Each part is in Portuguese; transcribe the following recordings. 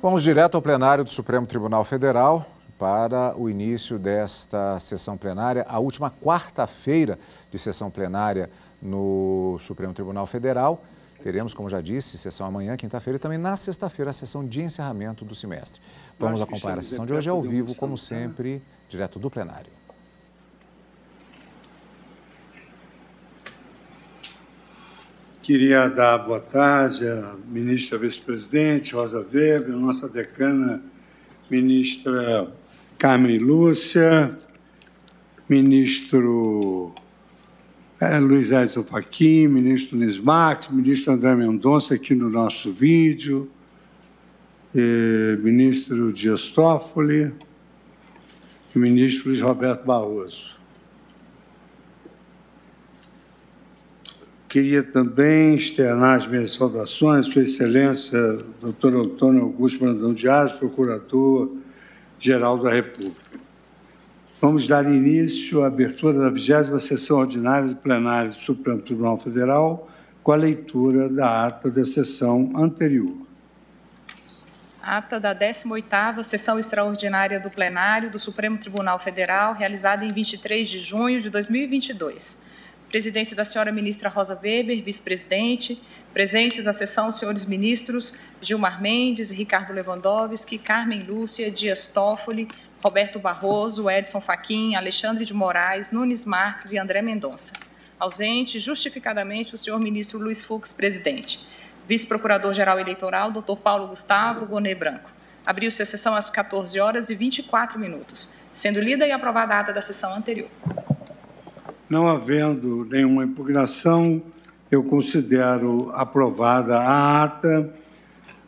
Vamos direto ao plenário do Supremo Tribunal Federal para o início desta sessão plenária, a última quarta-feira de sessão plenária no Supremo Tribunal Federal. Teremos, como já disse, sessão amanhã, quinta-feira, e também na sexta-feira, a sessão de encerramento do semestre. Vamos acompanhar a sessão de hoje ao vivo, como sempre, direto do plenário. Queria dar boa tarde à ministra vice-presidente, Rosa Weber, à nossa decana, ministra Carmen Lúcia, ministro Luiz Edson Fachin, ministro Nunes Marques, ministro André Mendonça, aqui no nosso vídeo, ministro Dias Toffoli e ministro Luiz Roberto Barroso. Queria também externar as minhas saudações, Sua Excelência, doutor Antônio Augusto Brandão Dias, Procurador-Geral da República. Vamos dar início à abertura da 20ª sessão ordinária do plenário do Supremo Tribunal Federal, com a leitura da ata da sessão anterior. Ata da 18ª sessão extraordinária do plenário do Supremo Tribunal Federal, realizada em 23 de junho de 2022. Presidência da senhora ministra Rosa Weber, vice-presidente. Presentes à sessão, os senhores ministros Gilmar Mendes, Ricardo Lewandowski, Carmen Lúcia, Dias Toffoli, Roberto Barroso, Edson Fachin, Alexandre de Moraes, Nunes Marques e André Mendonça. Ausente, justificadamente, o senhor ministro Luiz Fux, presidente. Vice-procurador-geral eleitoral, doutor Paulo Gustavo Gonet Branco. Abriu-se a sessão às 14h24, sendo lida e aprovada a ata da sessão anterior. Não havendo nenhuma impugnação, eu considero aprovada a ata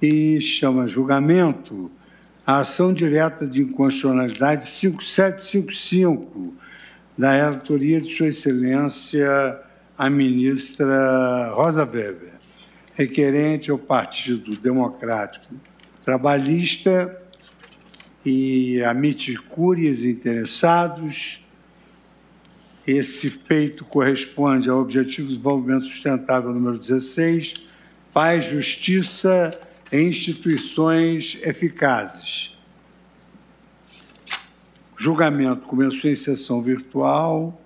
e chamo a julgamento a ação direta de inconstitucionalidade 5755 da relatoria de Sua Excelência, a ministra Rosa Weber, requerente ao Partido Democrático Trabalhista e a miticúrias interessados. Esse feito corresponde ao Objetivo de Desenvolvimento Sustentável número 16, Paz, Justiça e Instituições Eficazes. O julgamento começou em sessão virtual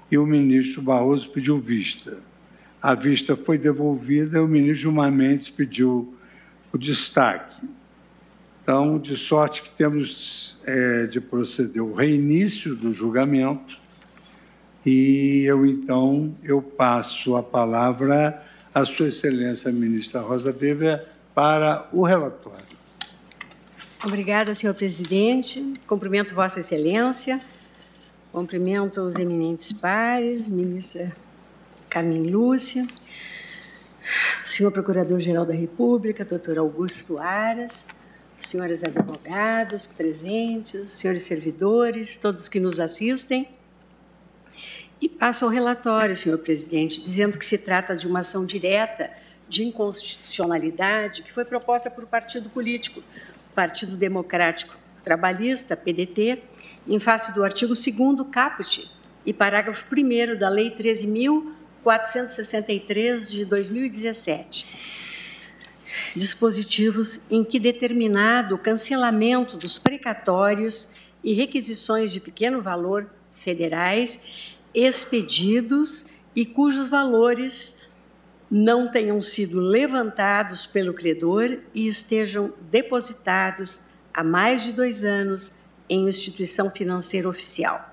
e o ministro Barroso pediu vista. A vista foi devolvida e o ministro Gilmar Mendes pediu o destaque. Então, de sorte que temos de proceder o reinício do julgamento. E eu passo a palavra à Sua Excelência, a ministra Rosa Weber, para o relatório. Obrigada, senhor presidente. Cumprimento Vossa Excelência, cumprimento os eminentes pares, ministra Carmen Lúcia, senhor Procurador-Geral da República, doutor Augusto Aras, senhores advogados presentes, senhores servidores, todos que nos assistem. E passo ao relatório, senhor presidente, dizendo que se trata de uma ação direta de inconstitucionalidade que foi proposta por um partido político, Partido Democrático Trabalhista, PDT, em face do artigo 2º caput e parágrafo 1º da Lei 13.463 de 2017. Dispositivos em que determinado o cancelamento dos precatórios e requisições de pequeno valor federais expedidos e cujos valores não tenham sido levantados pelo credor e estejam depositados há mais de 2 anos em instituição financeira oficial.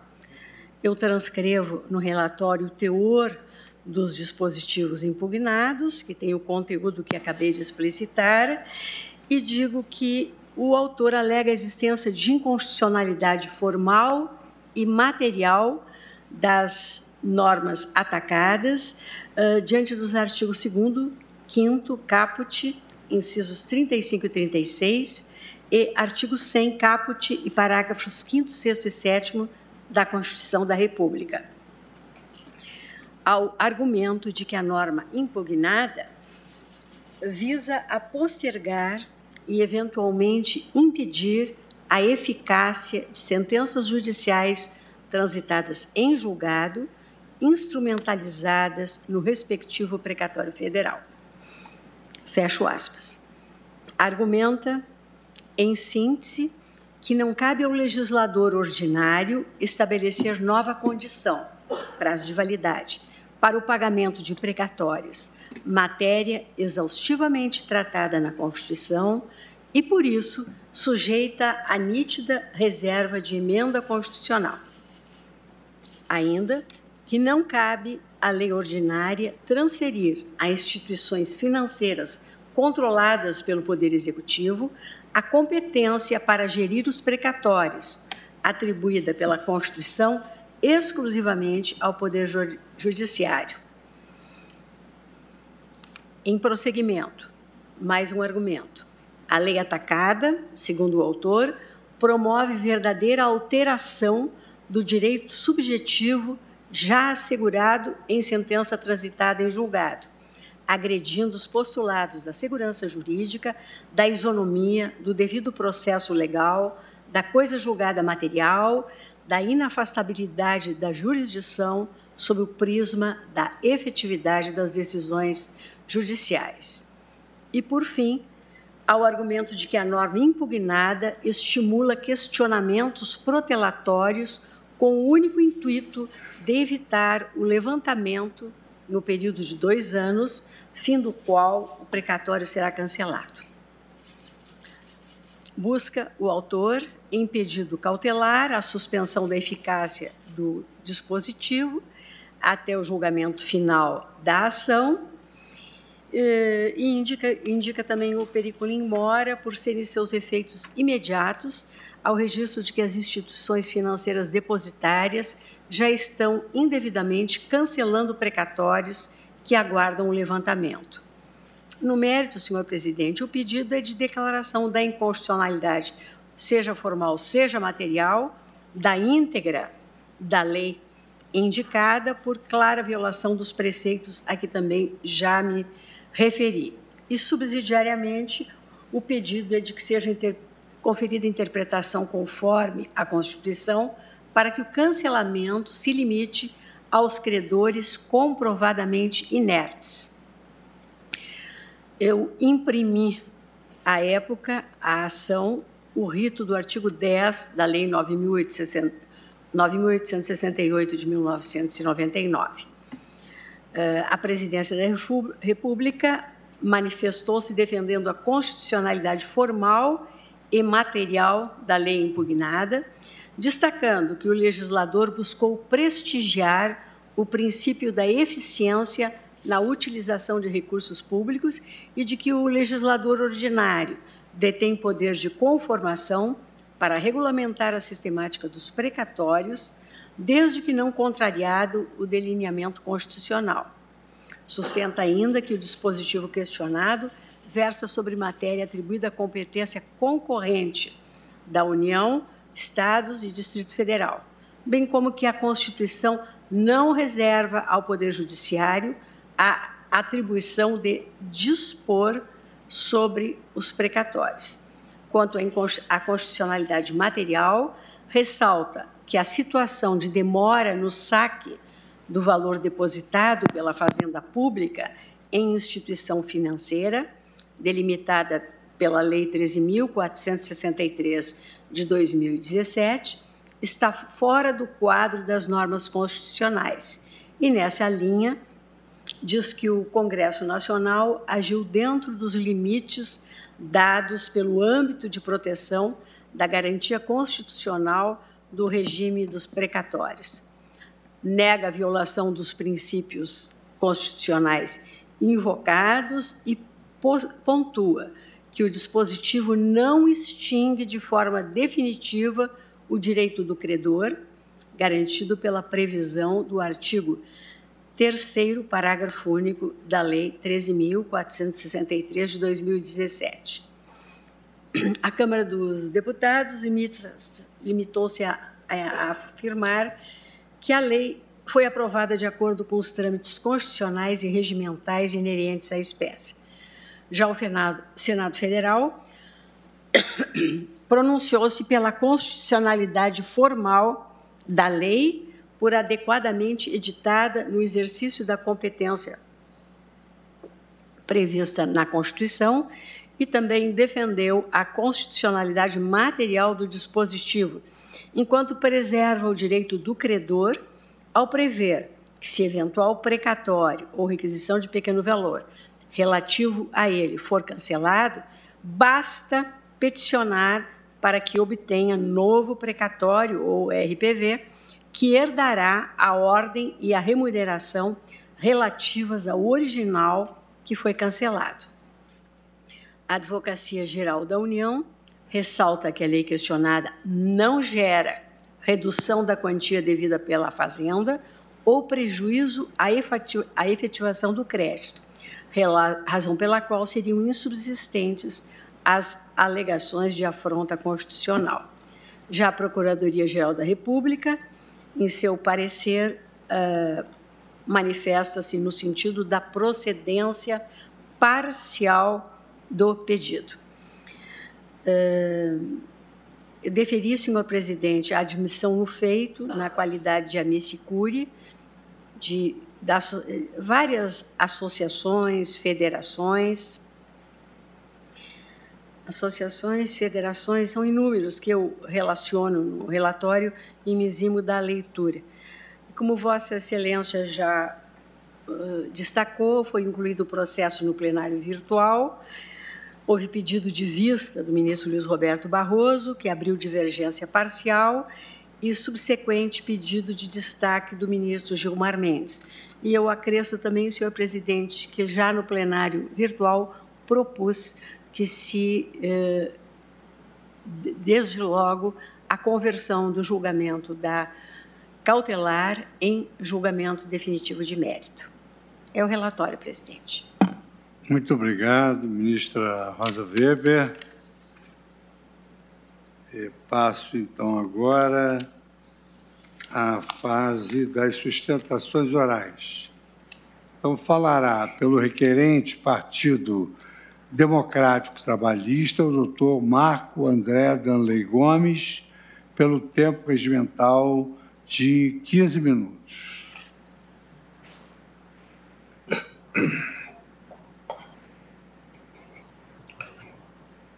Eu transcrevo no relatório o teor dos dispositivos impugnados, que tem o conteúdo que acabei de explicitar, e digo que o autor alega a existência de inconstitucionalidade formal e material das normas atacadas diante dos artigos 2º, 5º, caput, incisos 35 e 36, e artigo 100, caput e parágrafos 5º, 6º e 7º da Constituição da República. Ao argumento de que a norma impugnada visa a postergar e, eventualmente, impedir a eficácia de sentenças judiciais transitadas em julgado, instrumentalizadas no respectivo precatório federal. Fecho aspas. Argumenta Em síntese, que não cabe ao legislador ordinário estabelecer nova condição, prazo de validade, para o pagamento de precatórios, matéria exaustivamente tratada na Constituição e, por isso, sujeita à nítida reserva de emenda constitucional. Ainda que não cabe à lei ordinária transferir a instituições financeiras controladas pelo Poder Executivo a competência para gerir os precatórios, atribuída pela Constituição exclusivamente ao Poder Judiciário. Em prosseguimento, mais um argumento. A lei atacada, segundo o autor, promove verdadeira alteração do direito subjetivo já assegurado em sentença transitada em julgado, agredindo os postulados da segurança jurídica, da isonomia, do devido processo legal, da coisa julgada material, da inafastabilidade da jurisdição sob o prisma da efetividade das decisões judiciais. E, por fim, ao argumento de que a norma impugnada estimula questionamentos protelatórios com o único intuito de evitar o levantamento no período de 2 anos, fim do qual o precatório será cancelado. Busca o autor, em pedido cautelar, a suspensão da eficácia do dispositivo até o julgamento final da ação e indica também o periculum in mora por serem seus efeitos imediatos ao registro de que as instituições financeiras depositárias já estão indevidamente cancelando precatórios que aguardam o levantamento. No mérito, senhor presidente, o pedido é de declaração da inconstitucionalidade, seja formal, seja material, da íntegra da lei indicada por clara violação dos preceitos a que também já me referi. E, subsidiariamente, o pedido é de que seja conferida interpretação conforme a Constituição para que o cancelamento se limite aos credores comprovadamente inertes. Eu imprimi, à época, a ação, o rito do artigo 10 da Lei 9.868 de 1999. A Presidência da República manifestou-se defendendo a constitucionalidade formal e material da lei impugnada, destacando que o legislador buscou prestigiar o princípio da eficiência na utilização de recursos públicos e de que o legislador ordinário detém poder de conformação para regulamentar a sistemática dos precatórios, desde que não contrariado o delineamento constitucional. Sustenta ainda que o dispositivo questionado versa sobre matéria atribuída à competência concorrente da União, Estados e Distrito Federal, bem como que a Constituição não reserva ao Poder Judiciário a atribuição de dispor sobre os precatórios. Quanto à constitucionalidade material, ressalta que a situação de demora no saque do valor depositado pela Fazenda Pública em instituição financeira, delimitada pela Lei 13.463 de 2017, está fora do quadro das normas constitucionais e, nessa linha, diz que o Congresso Nacional agiu dentro dos limites dados pelo âmbito de proteção da garantia constitucional do regime dos precatórios. Nega a violação dos princípios constitucionais invocados e pontua que o dispositivo não extingue de forma definitiva o direito do credor, garantido pela previsão do artigo 3º, parágrafo único da Lei 13.463 de 2017. A Câmara dos Deputados limitou-se a afirmar que a lei foi aprovada de acordo com os trâmites constitucionais e regimentais inerentes à espécie. Já o Senado Federal pronunciou-se pela constitucionalidade formal da lei por adequadamente editada no exercício da competência prevista na Constituição e também defendeu a constitucionalidade material do dispositivo, enquanto preserva o direito do credor ao prever que, se eventual precatório ou requisição de pequeno valor relativo a ele for cancelado, basta peticionar para que obtenha novo precatório ou RPV, que herdará a ordem e a remuneração relativas ao original que foi cancelado. A Advocacia Geral da União ressalta que a lei questionada não gera redução da quantia devida pela Fazenda ou prejuízo à efetivação do crédito, razão pela qual seriam insubsistentes as alegações de afronta constitucional. Já a Procuradoria-Geral da República, em seu parecer, manifesta-se no sentido da procedência parcial do pedido. Deferi, senhor presidente, a admissão no feito, na qualidade de amici curiae, de várias associações, federações. Associações, federações, são inúmeros que eu relaciono no relatório e me eximo da leitura. Como Vossa Excelência já destacou, foi incluído o processo no plenário virtual. Houve pedido de vista do ministro Luiz Roberto Barroso, que abriu divergência parcial, e subsequente pedido de destaque do ministro Gilmar Mendes. E eu acresço também, senhor presidente, que já no plenário virtual propus que se, desde logo, a conversão do julgamento da cautelar em julgamento definitivo de mérito. É o relatório, presidente. Muito obrigado, ministra Rosa Weber. Passo, então, agora à fase das sustentações orais. Então, falará pelo requerente Partido Democrático Trabalhista, o doutor Marco André Danley Gomes, pelo tempo regimental de 15 minutos.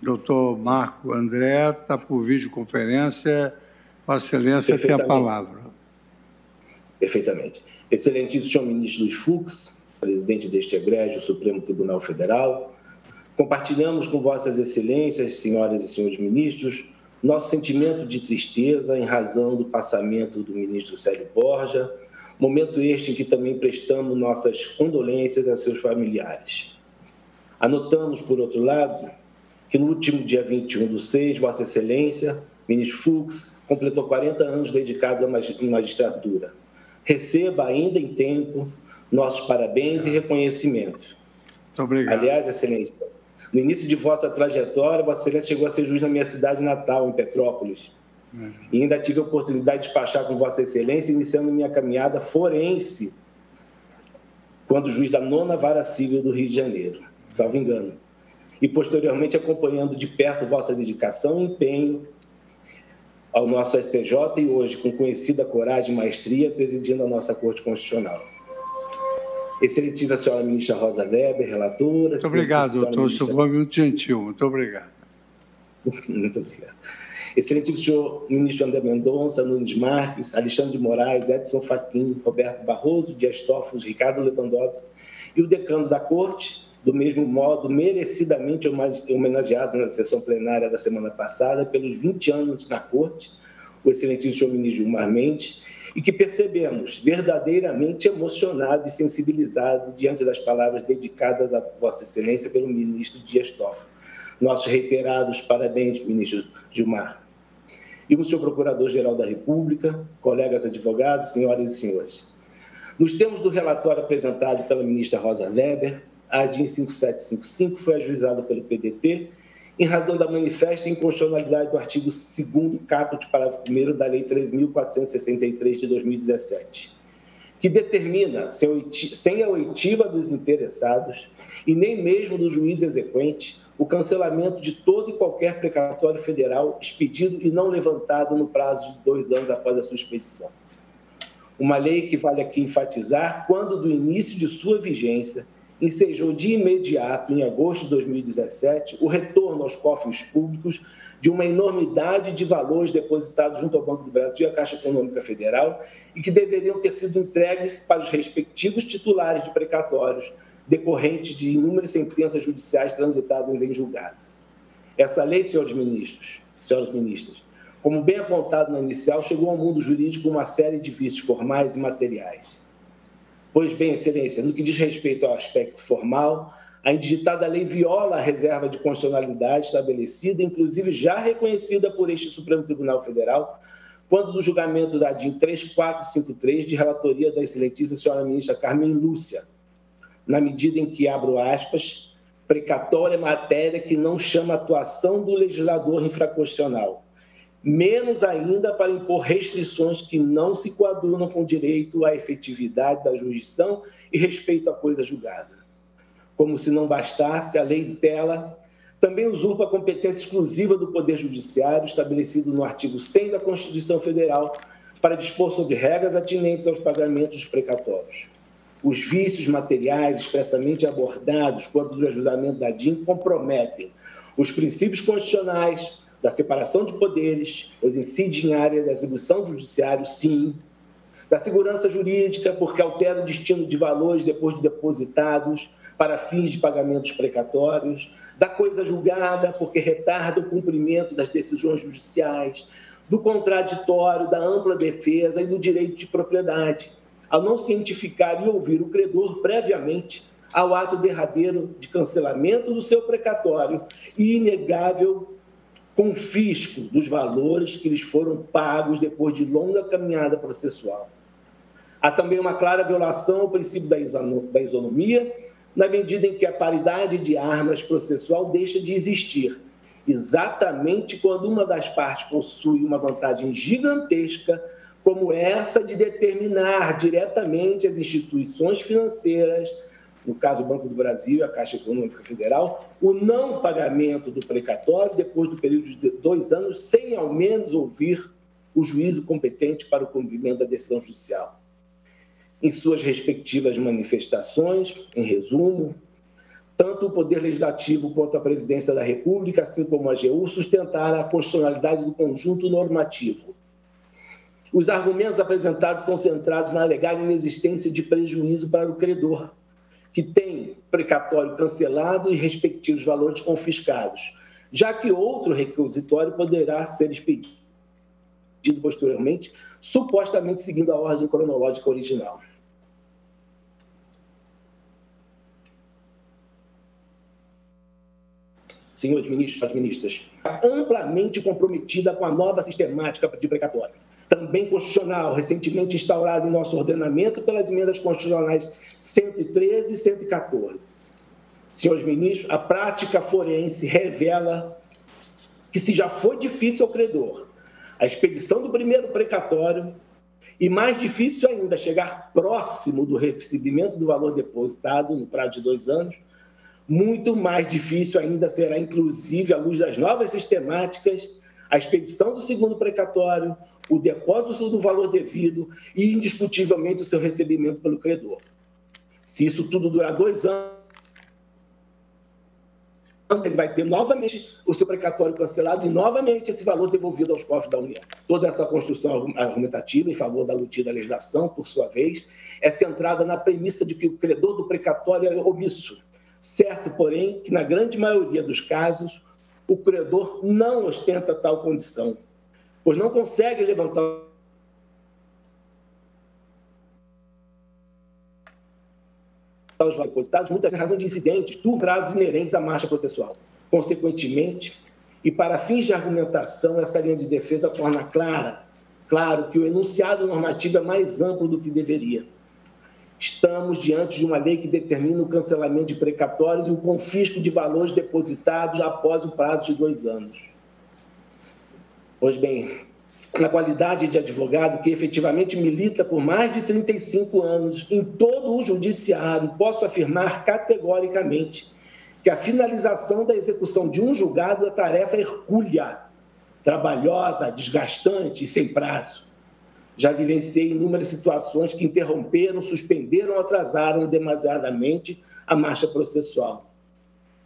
Doutor Marco André, está por videoconferência. Vossa Excelência tem a palavra. Perfeitamente. Excelentíssimo senhor ministro Luiz Fux, presidente deste egrégio Supremo Tribunal Federal, compartilhamos com Vossas Excelências, senhoras e senhores ministros, nosso sentimento de tristeza em razão do passamento do ministro Célio Borja, momento este em que também prestamos nossas condolências a seus familiares. Anotamos, por outro lado, que no último dia 21/6, Vossa Excelência, ministro Fux, completou 40 anos dedicados à magistratura. Receba ainda em tempo nossos parabéns e reconhecimento. Muito obrigado. Aliás, Excelência, no início de vossa trajetória, Vossa Excelência chegou a ser juiz na minha cidade natal, em Petrópolis. E ainda tive a oportunidade de despachar com Vossa Excelência, iniciando minha caminhada forense, quando juiz da 9ª Vara Civil do Rio de Janeiro, salvo engano. E, posteriormente, acompanhando de perto vossa dedicação e empenho ao nosso STJ e hoje, com conhecida coragem e maestria, presidindo a nossa Corte Constitucional. Excelentíssima senhora ministra Rosa Weber, relatora. Muito obrigado, doutor. O senhor foi muito gentil. Muito obrigado. Muito obrigado. Excelentíssimo senhor ministro André Mendonça, Nunes Marques, Alexandre de Moraes, Edson Fachin, Roberto Barroso, Dias Toffoli, Ricardo Lewandowski e o decano da Corte, do mesmo modo, merecidamente homenageado na sessão plenária da semana passada, pelos 20 anos na Corte, o excelentíssimo senhor ministro Gilmar Mendes, e que percebemos verdadeiramente emocionado e sensibilizado diante das palavras dedicadas a Vossa Excelência pelo ministro Dias Toffoli. Nossos reiterados parabéns, ministro Gilmar. E o senhor Procurador-Geral da República, colegas advogados, senhoras e senhores. Nos termos do relatório apresentado pela ministra Rosa Weber, a DIN 5755 foi ajuizada pelo PDT em razão da manifesta inconstitucionalidade do artigo 2º caput, parágrafo 1º da Lei 3.463 de 2017, que determina, sem a oitiva dos interessados e nem mesmo do juiz exequente, o cancelamento de todo e qualquer precatório federal expedido e não levantado no prazo de 2 anos após a sua expedição. Uma lei que vale aqui enfatizar, quando do início de sua vigência, ensejou de imediato, em agosto de 2017, o retorno aos cofres públicos de uma enormidade de valores depositados junto ao Banco do Brasil e à Caixa Econômica Federal e que deveriam ter sido entregues para os respectivos titulares de precatórios decorrentes de inúmeras sentenças judiciais transitadas em julgado. Essa lei, senhoras ministras, como bem apontado na inicial, chegou ao mundo jurídico com uma série de vícios formais e materiais. Pois bem, Excelência, no que diz respeito ao aspecto formal, a indigitada lei viola a reserva de constitucionalidade estabelecida, inclusive já reconhecida por este Supremo Tribunal Federal, quando do julgamento da DIN 3453, de relatoria da excelentíssima senhora ministra Carmen Lúcia, na medida em que, abro aspas, precatória é matéria que não chama a atuação do legislador infraconstitucional, menos ainda para impor restrições que não se coadunam com o direito à efetividade da jurisdição e respeito à coisa julgada. Como se não bastasse, a lei dela também usurpa a competência exclusiva do Poder Judiciário, estabelecido no artigo 100 da Constituição Federal, para dispor sobre regras atinentes aos pagamentos dos precatórios. Os vícios materiais expressamente abordados quando do ajustamento da DIN comprometem os princípios constitucionais da separação de poderes, os incidem em áreas da atribuição do judiciário, sim, da segurança jurídica, porque altera o destino de valores depois de depositados para fins de pagamentos precatórios, da coisa julgada, porque retarda o cumprimento das decisões judiciais, do contraditório, da ampla defesa e do direito de propriedade, ao não cientificar e ouvir o credor previamente ao ato derradeiro de cancelamento do seu precatório e inegável confisco dos valores que lhes foram pagos depois de longa caminhada processual. Há também uma clara violação ao princípio da isonomia, na medida em que a paridade de armas processual deixa de existir, exatamente quando uma das partes possui uma vantagem gigantesca, como essa de determinar diretamente as instituições financeiras, no caso o Banco do Brasil e a Caixa Econômica Federal, o não pagamento do precatório depois do período de 2 anos, sem ao menos ouvir o juízo competente para o cumprimento da decisão judicial. Em suas respectivas manifestações, em resumo, tanto o Poder Legislativo quanto a Presidência da República, assim como a AGU, sustentaram a constitucionalidade do conjunto normativo. Os argumentos apresentados são centrados na alegada inexistência de prejuízo para o credor, que tem precatório cancelado e respectivos valores confiscados, já que outro requisitório poderá ser expedido posteriormente, supostamente seguindo a ordem cronológica original. Senhores ministros e ministras, amplamente comprometida com a nova sistemática de precatório, também constitucional, recentemente instaurada em nosso ordenamento pelas emendas constitucionais 113 e 114. Senhores ministros, a prática forense revela que, se já foi difícil ao credor a expedição do primeiro precatório, e mais difícil ainda chegar próximo do recebimento do valor depositado no prazo de 2 anos, muito mais difícil ainda será, inclusive, à luz das novas sistemáticas, a expedição do segundo precatório, o depósito do valor devido e, indiscutivelmente, o seu recebimento pelo credor. Se isso tudo durar 2 anos, ele vai ter novamente o seu precatório cancelado e novamente esse valor devolvido aos cofres da União. Toda essa construção argumentativa em favor da luta da legislação, por sua vez, é centrada na premissa de que o credor do precatório é omisso. Certo, porém, que na grande maioria dos casos, o credor não ostenta tal condição, pois não consegue levantar os valores depositados, muitas vezes em razão de incidentes, prazos inerentes à marcha processual. Consequentemente, e para fins de argumentação, essa linha de defesa torna claro que o enunciado normativo é mais amplo do que deveria. Estamos diante de uma lei que determina o cancelamento de precatórios e o confisco de valores depositados após o prazo de 2 anos. Pois bem, na qualidade de advogado que efetivamente milita por mais de 35 anos em todo o judiciário, posso afirmar categoricamente que a finalização da execução de um julgado é tarefa hercúlea, trabalhosa, desgastante e sem prazo. Já vivenciei inúmeras situações que interromperam, suspenderam ou atrasaram demasiadamente a marcha processual.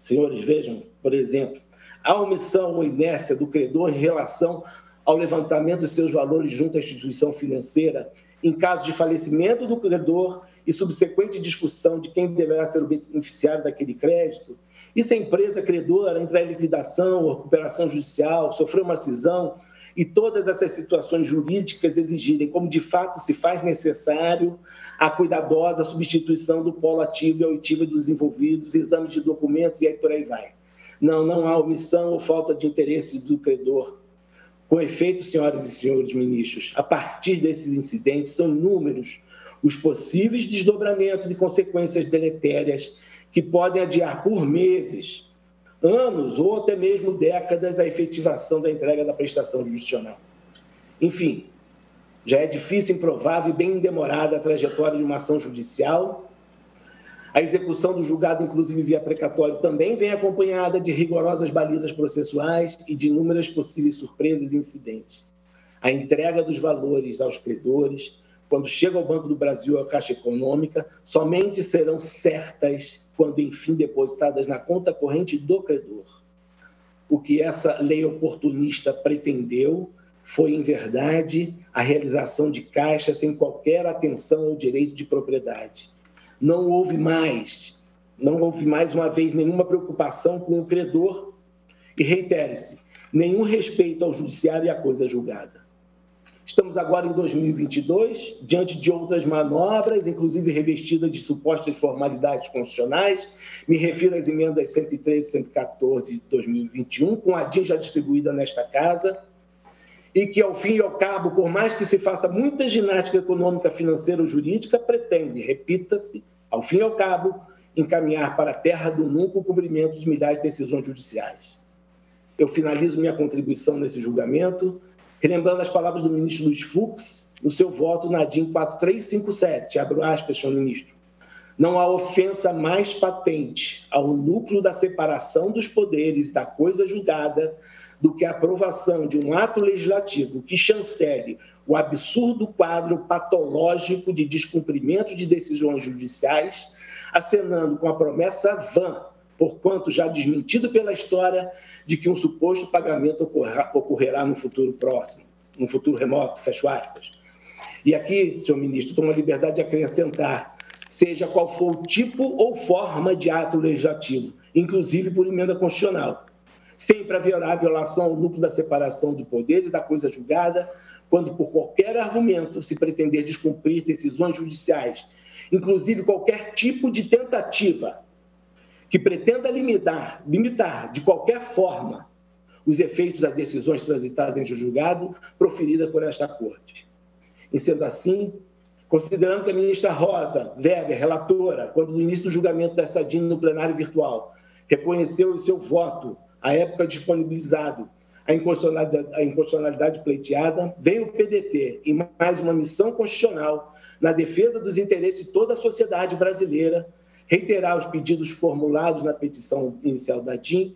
Senhores, vejam, por exemplo, a omissão ou inércia do credor em relação ao levantamento de seus valores junto à instituição financeira, em caso de falecimento do credor e subsequente discussão de quem deverá ser o beneficiário daquele crédito, e se a empresa credora entrar em liquidação ou recuperação judicial, sofrer uma cisão, e todas essas situações jurídicas exigirem, como de fato se faz necessário, a cuidadosa substituição do polo ativo e oitivo dos envolvidos, exame de documentos e aí por aí vai. Não há omissão ou falta de interesse do credor. Com efeito, senhoras e senhores ministros, a partir desses incidentes, são inúmeros os possíveis desdobramentos e consequências deletérias que podem adiar por meses, anos ou até mesmo décadas a efetivação da entrega da prestação jurisdicional. Enfim, já é difícil, improvável e bem demorada a trajetória de uma ação judicial. A execução do julgado, inclusive via precatório, também vem acompanhada de rigorosas balizas processuais e de inúmeras possíveis surpresas e incidentes. A entrega dos valores aos credores, quando chega ao Banco do Brasil ou à Caixa Econômica, somente serão certas quando, enfim, depositadas na conta corrente do credor. O que essa lei oportunista pretendeu foi, em verdade, a realização de caixa sem qualquer atenção ao direito de propriedade. Não houve mais uma vez nenhuma preocupação com o credor e, reitere-se, nenhum respeito ao judiciário e à coisa julgada. Estamos agora em 2022, diante de outras manobras, inclusive revestidas de supostas formalidades constitucionais. Me refiro às emendas 113 e 114 de 2021, com a DIN já distribuída nesta casa, e que, ao fim e ao cabo, por mais que se faça muita ginástica econômica, financeira ou jurídica, pretende, repita-se, ao fim e ao cabo, encaminhar para a terra do nunca o cumprimento de milhares de decisões judiciais. Eu finalizo minha contribuição nesse julgamento, relembrando as palavras do ministro Luiz Fux, no seu voto na DIN 4357, abro aspas, senhor ministro. Não há ofensa mais patente ao núcleo da separação dos poderes da coisa julgada do que a aprovação de um ato legislativo que chancele o absurdo quadro patológico de descumprimento de decisões judiciais, acenando com a promessa vã, porquanto já desmentido pela história, de que um suposto pagamento ocorrerá no futuro próximo, no futuro remoto, fecho aspas. E aqui, senhor ministro, tomo a liberdade de acrescentar, seja qual for o tipo ou forma de ato legislativo, inclusive por emenda constitucional. Sempre haverá violação ao núcleo da separação de poderes da coisa julgada, quando por qualquer argumento se pretender descumprir decisões judiciais, inclusive qualquer tipo de tentativa que pretenda limitar de qualquer forma os efeitos das decisões transitadas dentro do julgado proferidas por esta Corte. E sendo assim, considerando que a ministra Rosa Weber, relatora, quando no início do julgamento desta DIN no plenário virtual, reconheceu em seu voto, à época disponibilizado, a inconstitucionalidade pleiteada, veio o PDT, em mais uma missão constitucional, na defesa dos interesses de toda a sociedade brasileira, reiterar os pedidos formulados na petição inicial da DIN,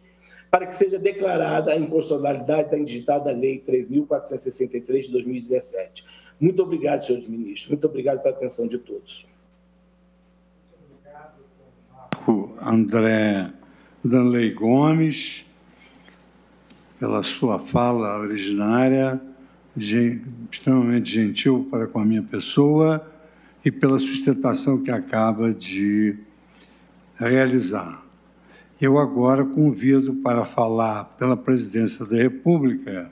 para que seja declarada a inconstitucionalidade da indigitada Lei 3.463 de 2017. Muito obrigado, senhores ministros. Muito obrigado pela atenção de todos. Obrigado, André Danley Gomes, pela sua fala originária, extremamente gentil para com a minha pessoa e pela sustentação que acaba de realizar. Eu agora convido para falar pela Presidência da República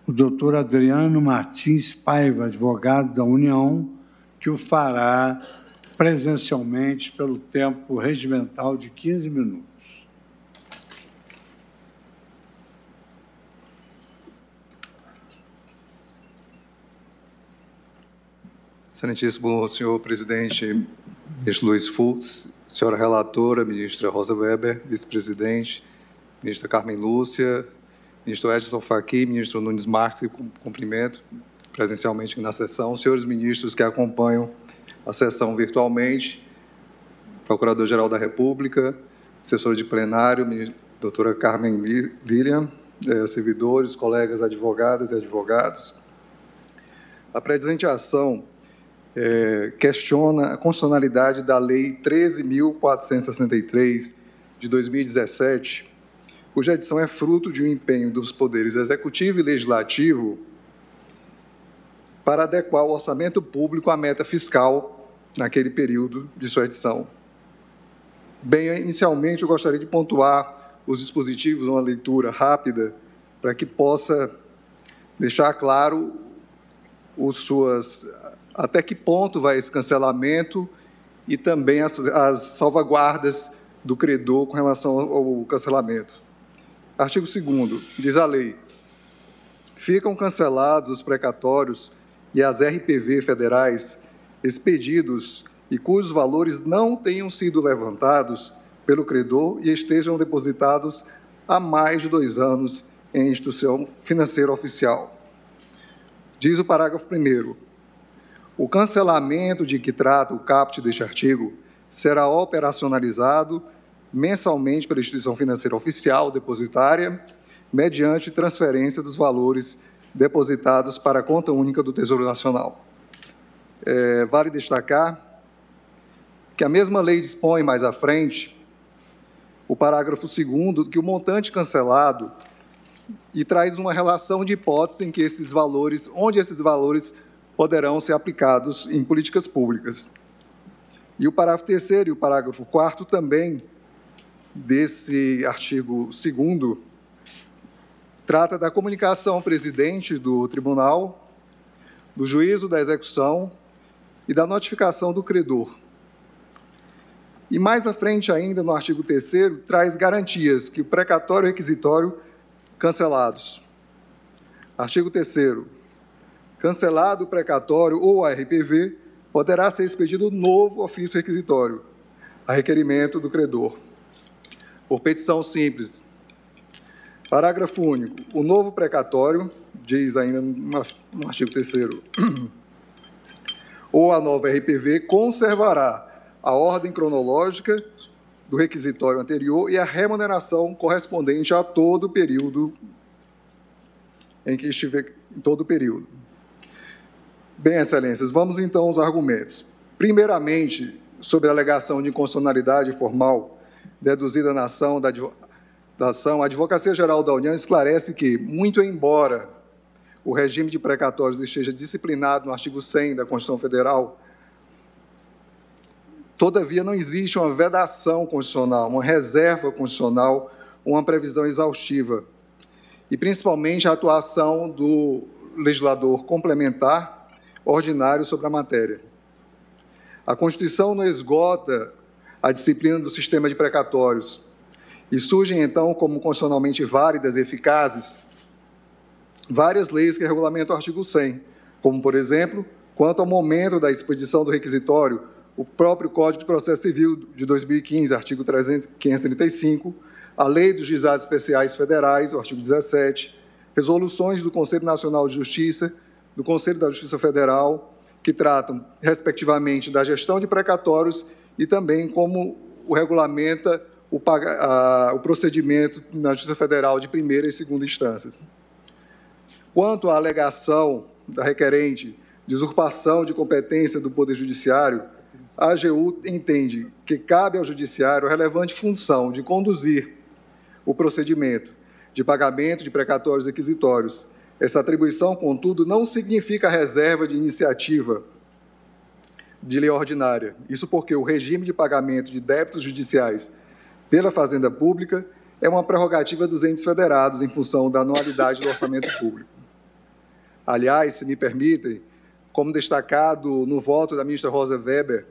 o doutor Adriano Martins Paiva, advogado da União, que o fará presencialmente pelo tempo regimental de 15 minutos. Excelentíssimo senhor presidente, ministro Luiz Fux, senhora relatora, ministra Rosa Weber, vice-presidente, ministra Carmen Lúcia, ministro Edson Fachin, ministro Nunes Marques, cumprimento presencialmente na sessão, senhores ministros que acompanham a sessão virtualmente, Procurador-Geral da República, assessora de plenário, doutora Carmen Lilian, servidores, colegas advogadas e advogados. a presente ação questiona a constitucionalidade da Lei 13.463, de 2017, cuja edição é fruto de um empenho dos poderes executivo e legislativo para adequar o orçamento público à meta fiscal naquele período de sua edição. Bem, inicialmente, eu gostaria de pontuar os dispositivos, uma leitura rápida, para que possa deixar claro até que ponto vai esse cancelamento e também as salvaguardas do credor com relação ao cancelamento. Artigo 2º, diz a lei: ficam cancelados os precatórios e as RPV federais expedidos e cujos valores não tenham sido levantados pelo credor e estejam depositados há mais de 2 anos em instituição financeira oficial. Diz o parágrafo 1º: o cancelamento de que trata o caput deste artigo será operacionalizado mensalmente pela instituição financeira oficial depositária, mediante transferência dos valores depositados para a conta única do Tesouro Nacional. Vale destacar que a mesma lei dispõe mais à frente, o parágrafo 2º, que o montante cancelado e traz uma relação de hipótese em que onde esses valores poderão ser aplicados em políticas públicas. E o parágrafo 3º e o parágrafo 4º também desse artigo 2º trata da comunicação ao presidente do tribunal, do juízo da execução e da notificação do credor. E mais à frente ainda, no artigo 3º, traz garantias que o precatório e requisitório cancelados. Artigo 3º. Cancelado o precatório ou a RPV, poderá ser expedido novo ofício requisitório, a requerimento do credor, por petição simples. Parágrafo único. O novo precatório, diz ainda no artigo 3º, ou a nova RPV conservará a ordem cronológica do requisitório anterior e a remuneração correspondente a todo o período em que estiver, em todo o período. Bem, excelências, vamos então aos argumentos. Primeiramente, sobre a alegação de inconstitucionalidade formal deduzida na ação a Advocacia Geral da União esclarece que, muito embora o regime de precatórios esteja disciplinado no artigo 100 da Constituição Federal, todavia não existe uma vedação constitucional, uma reserva constitucional, uma previsão exaustiva, e principalmente a atuação do legislador complementar ordinário sobre a matéria. A Constituição não esgota a disciplina do sistema de precatórios e surgem, então, como constitucionalmente válidas e eficazes, várias leis que regulamentam o artigo 100, como, por exemplo, quanto ao momento da expedição do requisitório, o próprio Código de Processo Civil de 2015, artigo 535, a Lei dos Juizados Especiais Federais, o artigo 17, resoluções do Conselho Nacional de Justiça, do Conselho da Justiça Federal, que tratam, respectivamente, da gestão de precatórios e também como o regulamenta o procedimento na Justiça Federal de primeira e segunda instâncias. Quanto à alegação da requerente de usurpação de competência do Poder Judiciário, a AGU entende que cabe ao Judiciário a relevante função de conduzir o procedimento de pagamento de precatórios requisitórios. Essa atribuição, contudo, não significa a reserva de iniciativa de lei ordinária. Isso porque o regime de pagamento de débitos judiciais pela Fazenda Pública é uma prerrogativa dos entes federados em função da anualidade do orçamento público. Aliás, se me permitem, como destacado no voto da ministra Rosa Weber,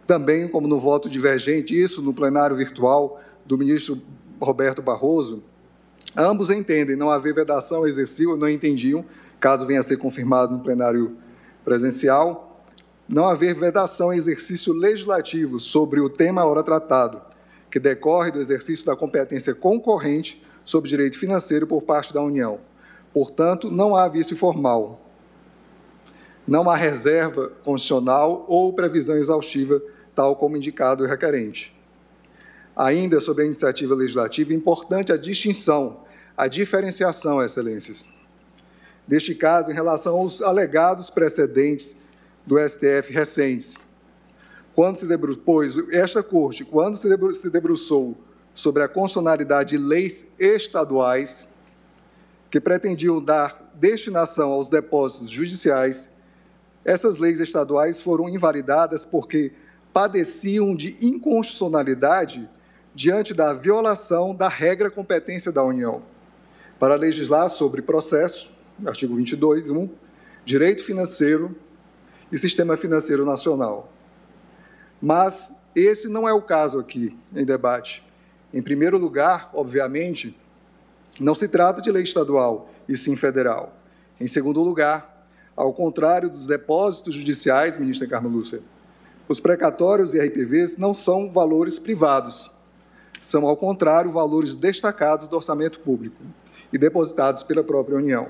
também como no voto divergente, isso no plenário virtual do ministro Roberto Barroso, ambos entendem não haver vedação ao exercício, não entendiam, caso venha a ser confirmado no plenário presencial, não haver vedação ao exercício legislativo sobre o tema ora tratado, que decorre do exercício da competência concorrente sobre direito financeiro por parte da União. Portanto, não há vício formal, não há reserva constitucional ou previsão exaustiva, tal como indicado o requerente. Ainda sobre a iniciativa legislativa, é importante a distinção, a diferenciação, excelências, deste caso em relação aos alegados precedentes do STF recentes. Pois esta Corte, quando se debruçou sobre a constitucionalidade de leis estaduais que pretendiam dar destinação aos depósitos judiciais, essas leis estaduais foram invalidadas porque padeciam de inconstitucionalidade diante da violação da regra competência da União para legislar sobre processo, artigo 22(1), direito financeiro e sistema financeiro nacional. Mas esse não é o caso aqui em debate. Em primeiro lugar, obviamente, não se trata de lei estadual, e sim federal. Em segundo lugar, ao contrário dos depósitos judiciais, ministra Carmen Lúcia, os precatórios e RPVs não são valores privados, são, ao contrário, valores destacados do orçamento público e depositados pela própria União.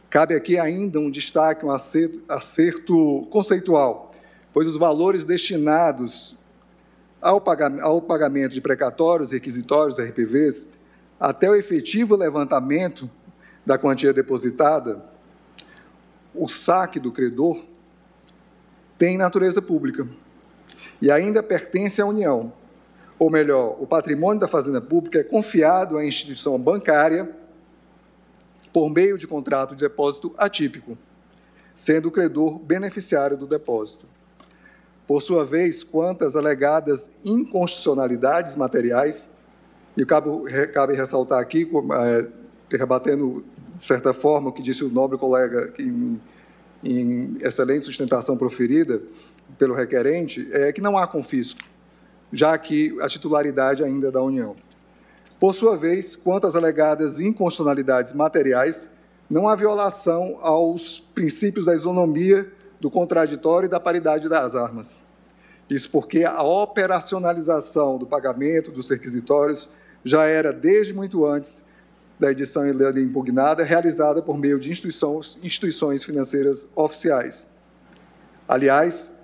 Cabe aqui ainda um destaque, um acerto conceitual, pois os valores destinados ao pagamento de precatórios, requisitórios, RPVs, até o efetivo levantamento da quantia depositada, o saque do credor tem natureza pública e ainda pertence à União. Ou melhor, o patrimônio da Fazenda Pública é confiado à instituição bancária por meio de contrato de depósito atípico, sendo o credor beneficiário do depósito. Por sua vez, quanto às alegadas inconstitucionalidades materiais, e cabe ressaltar aqui, rebatendo, de certa forma, o que disse o nobre colega em excelente sustentação proferida pelo requerente, é que não há confisco, já que a titularidade ainda é da União. Por sua vez, quanto às alegadas inconstitucionalidades materiais, não há violação aos princípios da isonomia, do contraditório e da paridade das armas. Isso porque a operacionalização do pagamento dos requisitórios já era, desde muito antes da edição impugnada, realizada por meio de instituições financeiras oficiais. Aliás,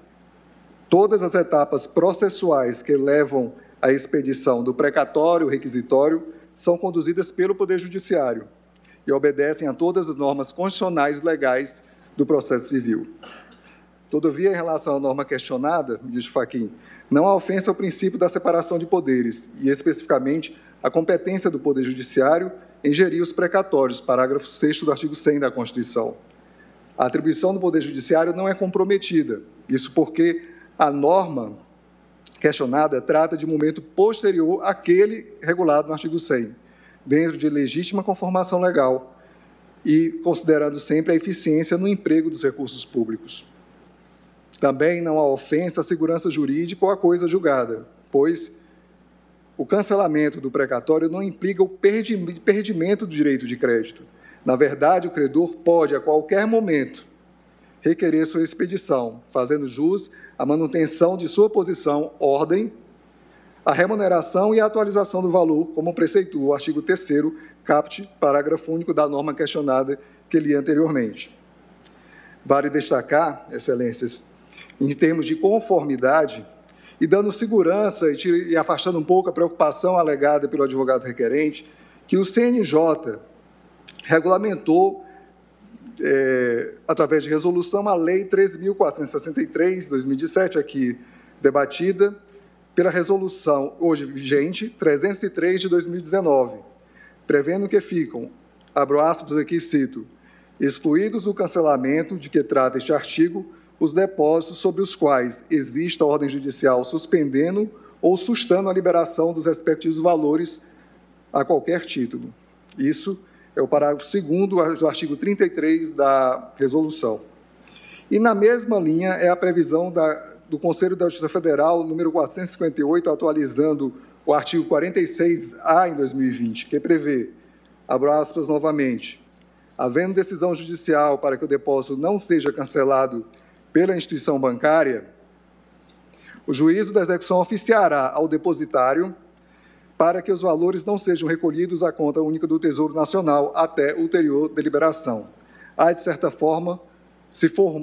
todas as etapas processuais que levam à expedição do precatório, requisitório, são conduzidas pelo Poder Judiciário e obedecem a todas as normas constitucionais legais do processo civil. Todavia, em relação à norma questionada, ministro Fachin, não há ofensa ao princípio da separação de poderes e, especificamente, a competência do Poder Judiciário em gerir os precatórios, parágrafo 6º do artigo 100 da Constituição. A atribuição do Poder Judiciário não é comprometida, isso porque a norma questionada trata de momento posterior àquele regulado no artigo 100, dentro de legítima conformação legal e considerando sempre a eficiência no emprego dos recursos públicos. Também não há ofensa à segurança jurídica ou à coisa julgada, pois o cancelamento do precatório não implica o perdimento do direito de crédito. Na verdade, o credor pode, a qualquer momento, requerer sua expedição, fazendo jus à manutenção de sua posição, ordem, a remuneração e a atualização do valor, como preceitua o artigo 3º, caput, parágrafo único da norma questionada que li anteriormente. Vale destacar, excelências, em termos de conformidade, e dando segurança e afastando um pouco a preocupação alegada pelo advogado requerente, que o CNJ regulamentou, através de resolução, a Lei 13.463, de 2017, aqui debatida, pela resolução hoje vigente, 303, de 2019, prevendo que ficam, abro aspas aqui e cito, excluídos do cancelamento de que trata este artigo, os depósitos sobre os quais exista ordem judicial suspendendo ou sustando a liberação dos respectivos valores a qualquer título. Isso é o parágrafo 2º do artigo 33 da resolução. E, na mesma linha, é a previsão do Conselho da Justiça Federal, número 458, atualizando o artigo 46A em 2020, que prevê, abro aspas novamente, havendo decisão judicial para que o depósito não seja cancelado pela instituição bancária, o juízo da execução oficiará ao depositário para que os valores não sejam recolhidos à conta única do Tesouro Nacional até ulterior deliberação. Há, de certa forma, se for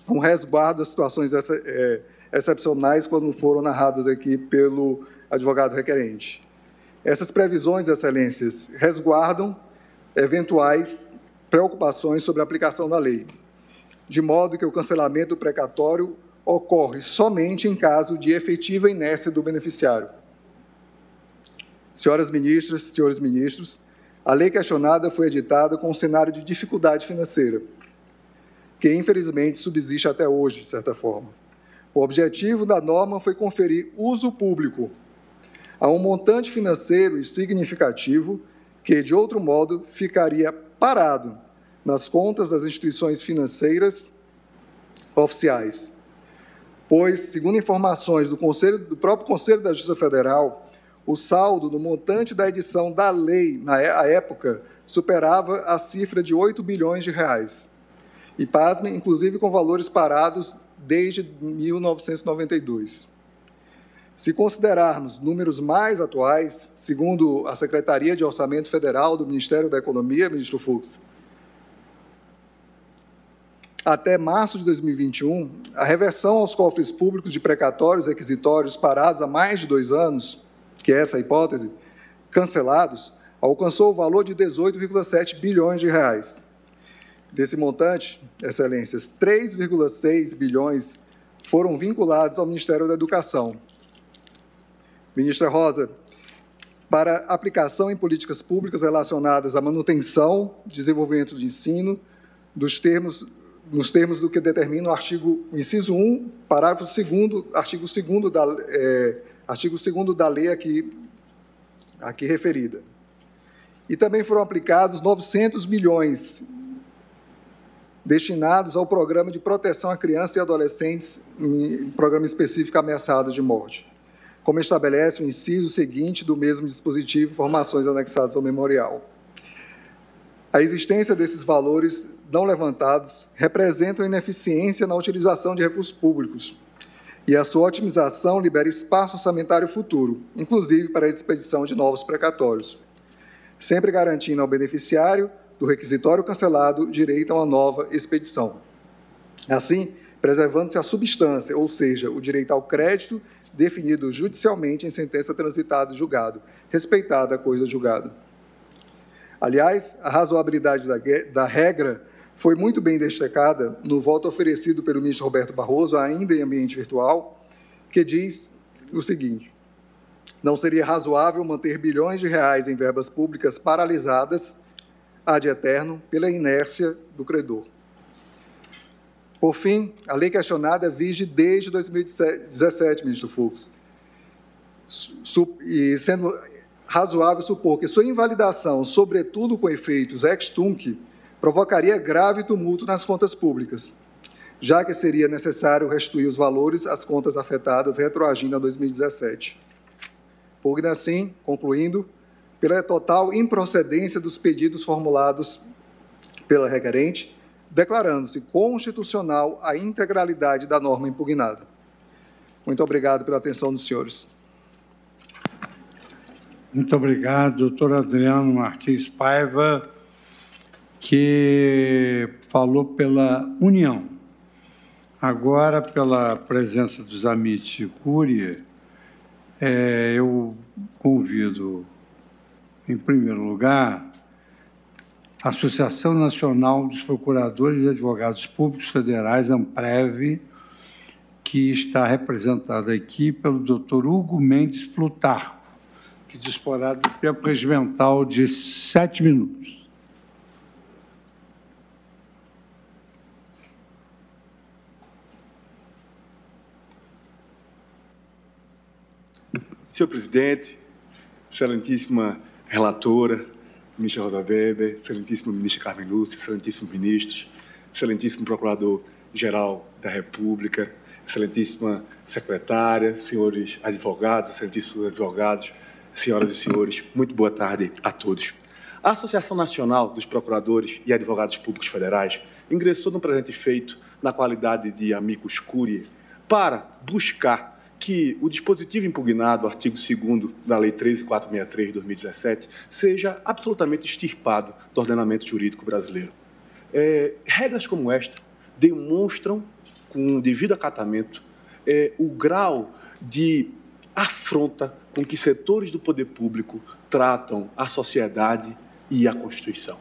um resguardo das situações excepcionais quando foram narradas aqui pelo advogado requerente. Essas previsões, excelências, resguardam eventuais preocupações sobre a aplicação da lei, de modo que o cancelamento do precatório ocorre somente em caso de efetiva inércia do beneficiário. Senhoras ministras, senhores ministros, a lei questionada foi editada com um cenário de dificuldade financeira, que infelizmente subsiste até hoje, de certa forma. O objetivo da norma foi conferir uso público a um montante financeiro significativo que, de outro modo, ficaria parado nas contas das instituições financeiras oficiais. Pois, segundo informações do próprio Conselho da Justiça Federal, o saldo do montante da edição da lei, na época, superava a cifra de 8 bilhões de reais. E, pasmem, inclusive com valores parados desde 1992. Se considerarmos números mais atuais, segundo a Secretaria de Orçamento Federal do Ministério da Economia, ministro Fux, até março de 2021, a reversão aos cofres públicos de precatórios e requisitórios parados há mais de 2 anos, que é essa a hipótese, cancelados, alcançou o valor de 18,7 bilhões de reais. Desse montante, excelências, 3,6 bilhões foram vinculados ao Ministério da Educação. Ministra Rosa, para aplicação em políticas públicas relacionadas à manutenção, desenvolvimento de ensino, nos termos do que determina o inciso 1, parágrafo 2º, artigo 2º da lei aqui referida. E também foram aplicados 900 milhões destinados ao Programa de Proteção a Crianças e Adolescentes, um programa específico ameaçado de morte, como estabelece o inciso seguinte do mesmo dispositivo, informações anexadas ao memorial. A existência desses valores não levantados representa ineficiência na utilização de recursos públicos e a sua otimização libera espaço orçamentário futuro, inclusive para a expedição de novos precatórios, sempre garantindo ao beneficiário do requisitório cancelado direito a uma nova expedição. Assim, preservando-se a substância, ou seja, o direito ao crédito definido judicialmente em sentença transitada e julgado, respeitada a coisa julgada. Aliás, a razoabilidade da regra foi muito bem destacada no voto oferecido pelo ministro Roberto Barroso, ainda em ambiente virtual, que diz o seguinte: não seria razoável manter bilhões de reais em verbas públicas paralisadas ad eterno pela inércia do credor. Por fim, a lei questionada vige desde 2017, ministro Fux, e sendo razoável supor que sua invalidação, sobretudo com efeitos ex tunc, provocaria grave tumulto nas contas públicas, já que seria necessário restituir os valores às contas afetadas retroagindo a 2017. Pugna, assim, concluindo, pela total improcedência dos pedidos formulados pela requerente, declarando-se constitucional a integralidade da norma impugnada. Muito obrigado pela atenção dos senhores. Muito obrigado, doutor Adriano Martins Paiva, que falou pela União. Agora, pela presença dos Amit Cury, eu convido, em primeiro lugar, a Associação Nacional dos Procuradores e Advogados Públicos Federais, ANPREV, que está representada aqui pelo doutor Hugo Mendes Plutarco, que disporá do tempo regimental de 7 minutos. Senhor presidente, excelentíssima relatora, ministra Rosa Weber, excelentíssima ministra Carmen Lúcia, excelentíssimos ministros, excelentíssimo procurador-geral da República, excelentíssima secretária, senhores advogados, excelentíssimos advogados, senhoras e senhores, muito boa tarde a todos. A Associação Nacional dos Procuradores e Advogados Públicos Federais ingressou no presente feito na qualidade de amicus curiae para buscar que o dispositivo impugnado, artigo 2º da Lei 13.463 de 2017, seja absolutamente extirpado do ordenamento jurídico brasileiro. Regras como esta demonstram, com devido acatamento, o grau de afronta com que setores do poder público tratam a sociedade e a Constituição.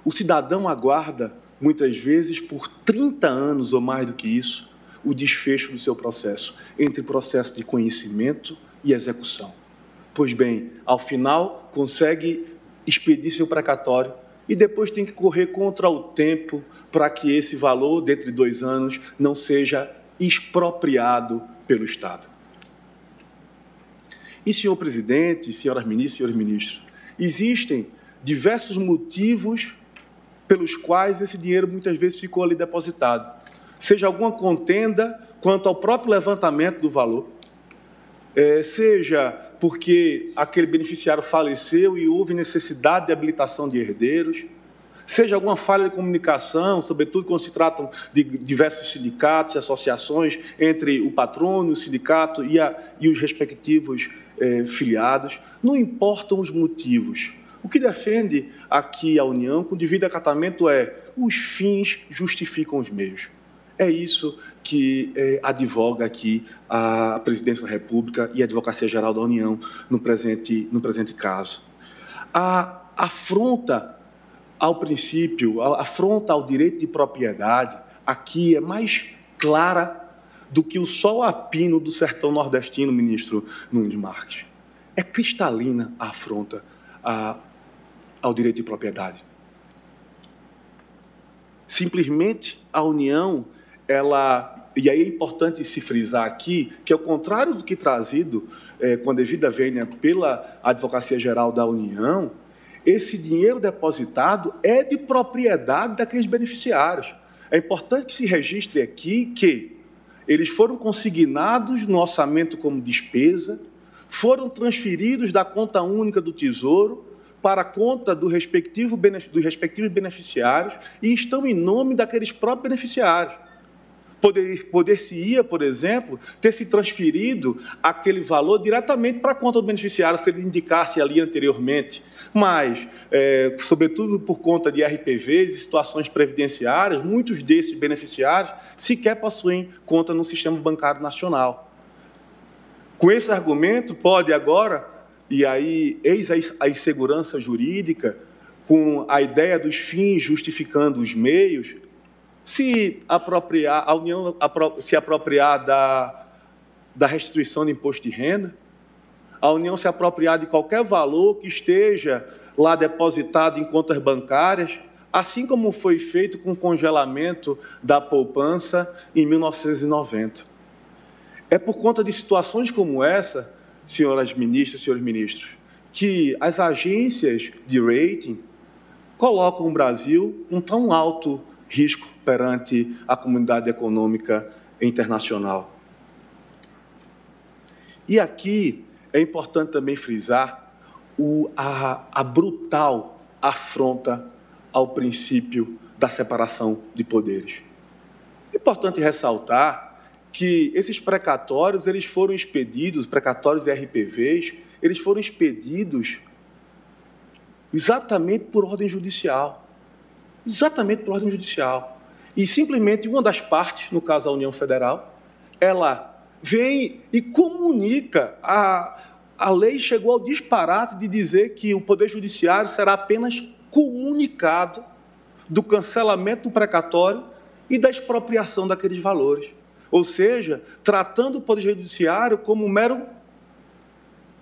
O cidadão aguarda, muitas vezes, por 30 anos ou mais do que isso, o desfecho do seu processo, entre processo de conhecimento e execução. Pois bem, ao final, consegue expedir seu precatório e depois tem que correr contra o tempo para que esse valor, dentro de 2 anos, não seja expropriado pelo Estado. E, senhor presidente, senhoras ministras e senhores ministros, existem diversos motivos pelos quais esse dinheiro muitas vezes ficou ali depositado. Seja alguma contenda quanto ao próprio levantamento do valor, seja porque aquele beneficiário faleceu e houve necessidade de habilitação de herdeiros, seja alguma falha de comunicação, sobretudo quando se tratam de diversos sindicatos e associações entre o patrono, o sindicato e os respectivos filiados. Não importam os motivos. O que defende aqui a União, com devido acatamento, é os fins justificam os meios. É isso que advoga aqui a Presidência da República e a Advocacia Geral da União no presente caso. A afronta ao princípio, a afronta ao direito de propriedade, aqui é mais clara do que o sol a pino do sertão nordestino, ministro Nunes Marques. É cristalina a afronta ao direito de propriedade. Simplesmente a União, e aí é importante se frisar aqui, que ao contrário do que trazido com a devida vênia pela Advocacia Geral da União, esse dinheiro depositado é de propriedade daqueles beneficiários. É importante que se registre aqui que eles foram consignados no orçamento como despesa, foram transferidos da conta única do Tesouro para a conta dos respectivos beneficiários e estão em nome daqueles próprios beneficiários. Poder-se-ia, por exemplo, ter se transferido aquele valor diretamente para a conta do beneficiário, se ele indicasse ali anteriormente. Mas, sobretudo por conta de RPVs e situações previdenciárias, muitos desses beneficiários sequer possuem conta no Sistema Bancário Nacional. Com esse argumento, pode agora, e aí eis a insegurança jurídica, com a ideia dos fins justificando os meios, a União se apropriar da restituição de imposto de renda, a União se apropriar de qualquer valor que esteja lá depositado em contas bancárias, assim como foi feito com o congelamento da poupança em 1990. É por conta de situações como essa, senhoras ministras e senhores ministros, que as agências de rating colocam o Brasil com tão alto risco perante a comunidade econômica internacional. E aqui é importante também frisar a brutal afronta ao princípio da separação de poderes. É importante ressaltar que esses precatórios, eles foram expedidos, precatórios e RPVs, eles foram expedidos exatamente por ordem judicial. Exatamente por ordem judicial. E simplesmente uma das partes, no caso a União Federal, ela vem e comunica, a lei chegou ao disparate de dizer que o Poder Judiciário será apenas comunicado do cancelamento do precatório e da expropriação daqueles valores. Ou seja, tratando o Poder Judiciário como um mero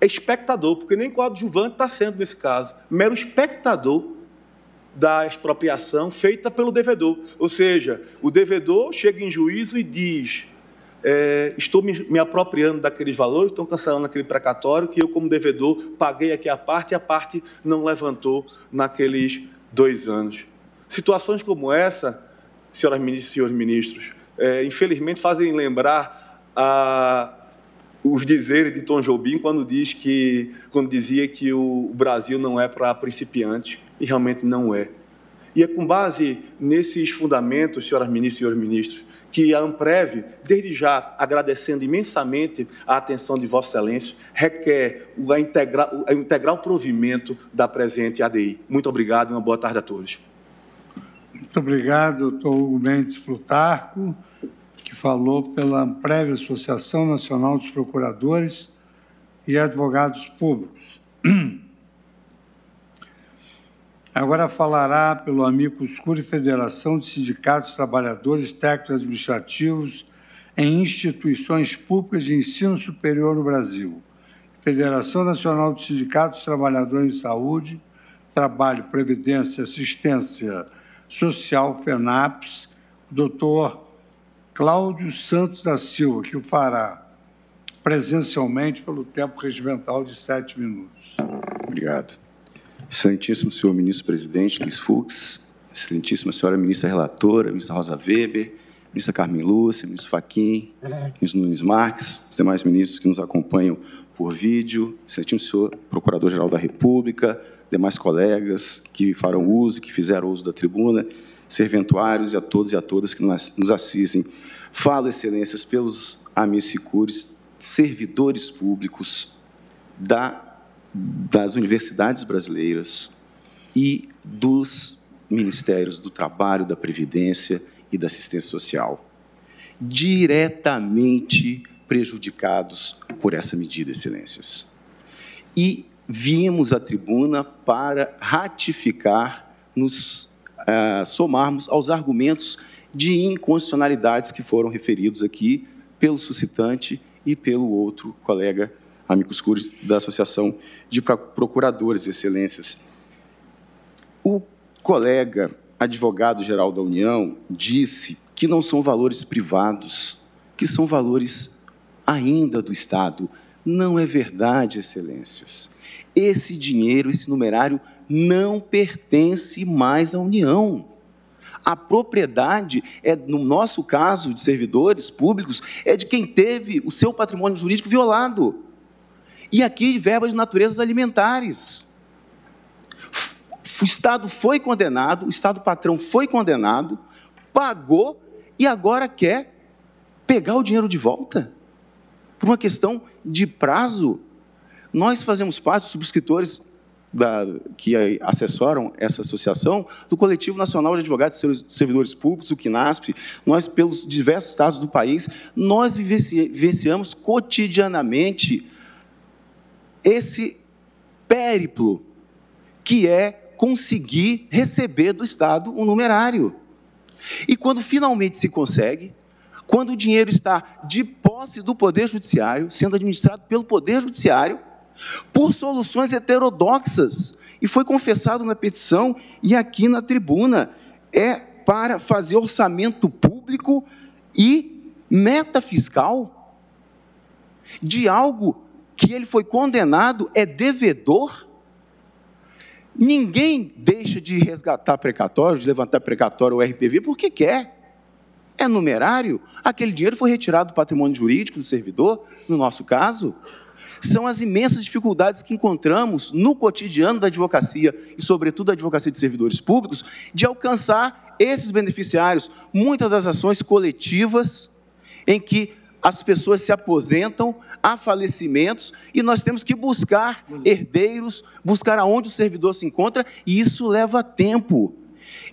espectador, porque nem coadjuvante está sendo nesse caso, mero espectador da expropriação feita pelo devedor. Ou seja, o devedor chega em juízo e diz: estou me apropriando daqueles valores, estou cancelando aquele precatório que eu, como devedor, paguei aqui a parte e a parte não levantou naqueles 2 anos. Situações como essa, senhoras ministras e senhores ministros, infelizmente fazem lembrar os dizeres de Tom Jobim quando dizia que o Brasil não é para principiantes, e realmente não é. E é com base nesses fundamentos, senhoras ministras e senhores ministros, que a Amprev, desde já agradecendo imensamente a atenção de Vossa Excelência, requer o integral provimento da presente ADI. Muito obrigado e uma boa tarde a todos. Muito obrigado, doutor Hugo Mendes Plutarco, que falou pela Amprev, Associação Nacional dos Procuradores e Advogados Públicos. Agora falará pelo Amicus Curiae Federação de Sindicatos Trabalhadores Técnicos Administrativos em Instituições Públicas de Ensino Superior no Brasil. Federação Nacional de Sindicatos Trabalhadores em Saúde, Trabalho, Previdência e Assistência Social, FENAPS, doutor Cláudio Santos da Silva, que o fará presencialmente pelo tempo regimental de 7 minutos. Obrigado. Excelentíssimo senhor ministro-presidente Luiz Fux, excelentíssima senhora ministra relatora, ministra Rosa Weber, ministra Carmen Lúcia, ministro Fachin, ministro Nunes Marques, os demais ministros que nos acompanham por vídeo, excelentíssimo senhor procurador-geral da República, demais colegas que farão uso, que fizeram uso da tribuna, serventuários e a todos e a todas que nos assistem. Falo, excelências, pelos amicicures, servidores públicos das universidades brasileiras e dos ministérios do Trabalho, da Previdência e da Assistência Social, diretamente prejudicados por essa medida, excelências. E viemos à tribuna para ratificar, nos somarmos aos argumentos de inconstitucionalidades que foram referidos aqui pelo suscitante e pelo outro colega Amicus Curiae da Associação de Procuradores, excelências. O colega advogado-geral da União disse que não são valores privados, que são valores ainda do Estado. Não é verdade, excelências. Esse dinheiro, esse numerário, não pertence mais à União. A propriedade, no nosso caso de servidores públicos, é de quem teve o seu patrimônio jurídico violado. E aqui, verbas de naturezas alimentares. O Estado foi condenado, o Estado patrão foi condenado, pagou e agora quer pegar o dinheiro de volta? Por uma questão de prazo. Nós fazemos parte dos subscritores que assessoram essa associação, do Coletivo Nacional de Advogados e Servidores Públicos, o CNASP. Nós, pelos diversos estados do país, nós vivenciamos cotidianamente esse périplo, que é conseguir receber do Estado um numerário. E quando finalmente se consegue, quando o dinheiro está de posse do Poder Judiciário, sendo administrado pelo Poder Judiciário, por soluções heterodoxas, e foi confessado na petição e aqui na tribuna, é para fazer orçamento público e meta fiscal de algo que ele foi condenado, é devedor. Ninguém deixa de resgatar precatório, de levantar precatório ou RPV porque quer. É numerário. Aquele dinheiro foi retirado do patrimônio jurídico do servidor, no nosso caso. São as imensas dificuldades que encontramos no cotidiano da advocacia, e sobretudo da advocacia de servidores públicos, de alcançar esses beneficiários. Muitas das ações coletivas em que as pessoas se aposentam, há falecimentos, e nós temos que buscar herdeiros, buscar aonde o servidor se encontra, e isso leva tempo.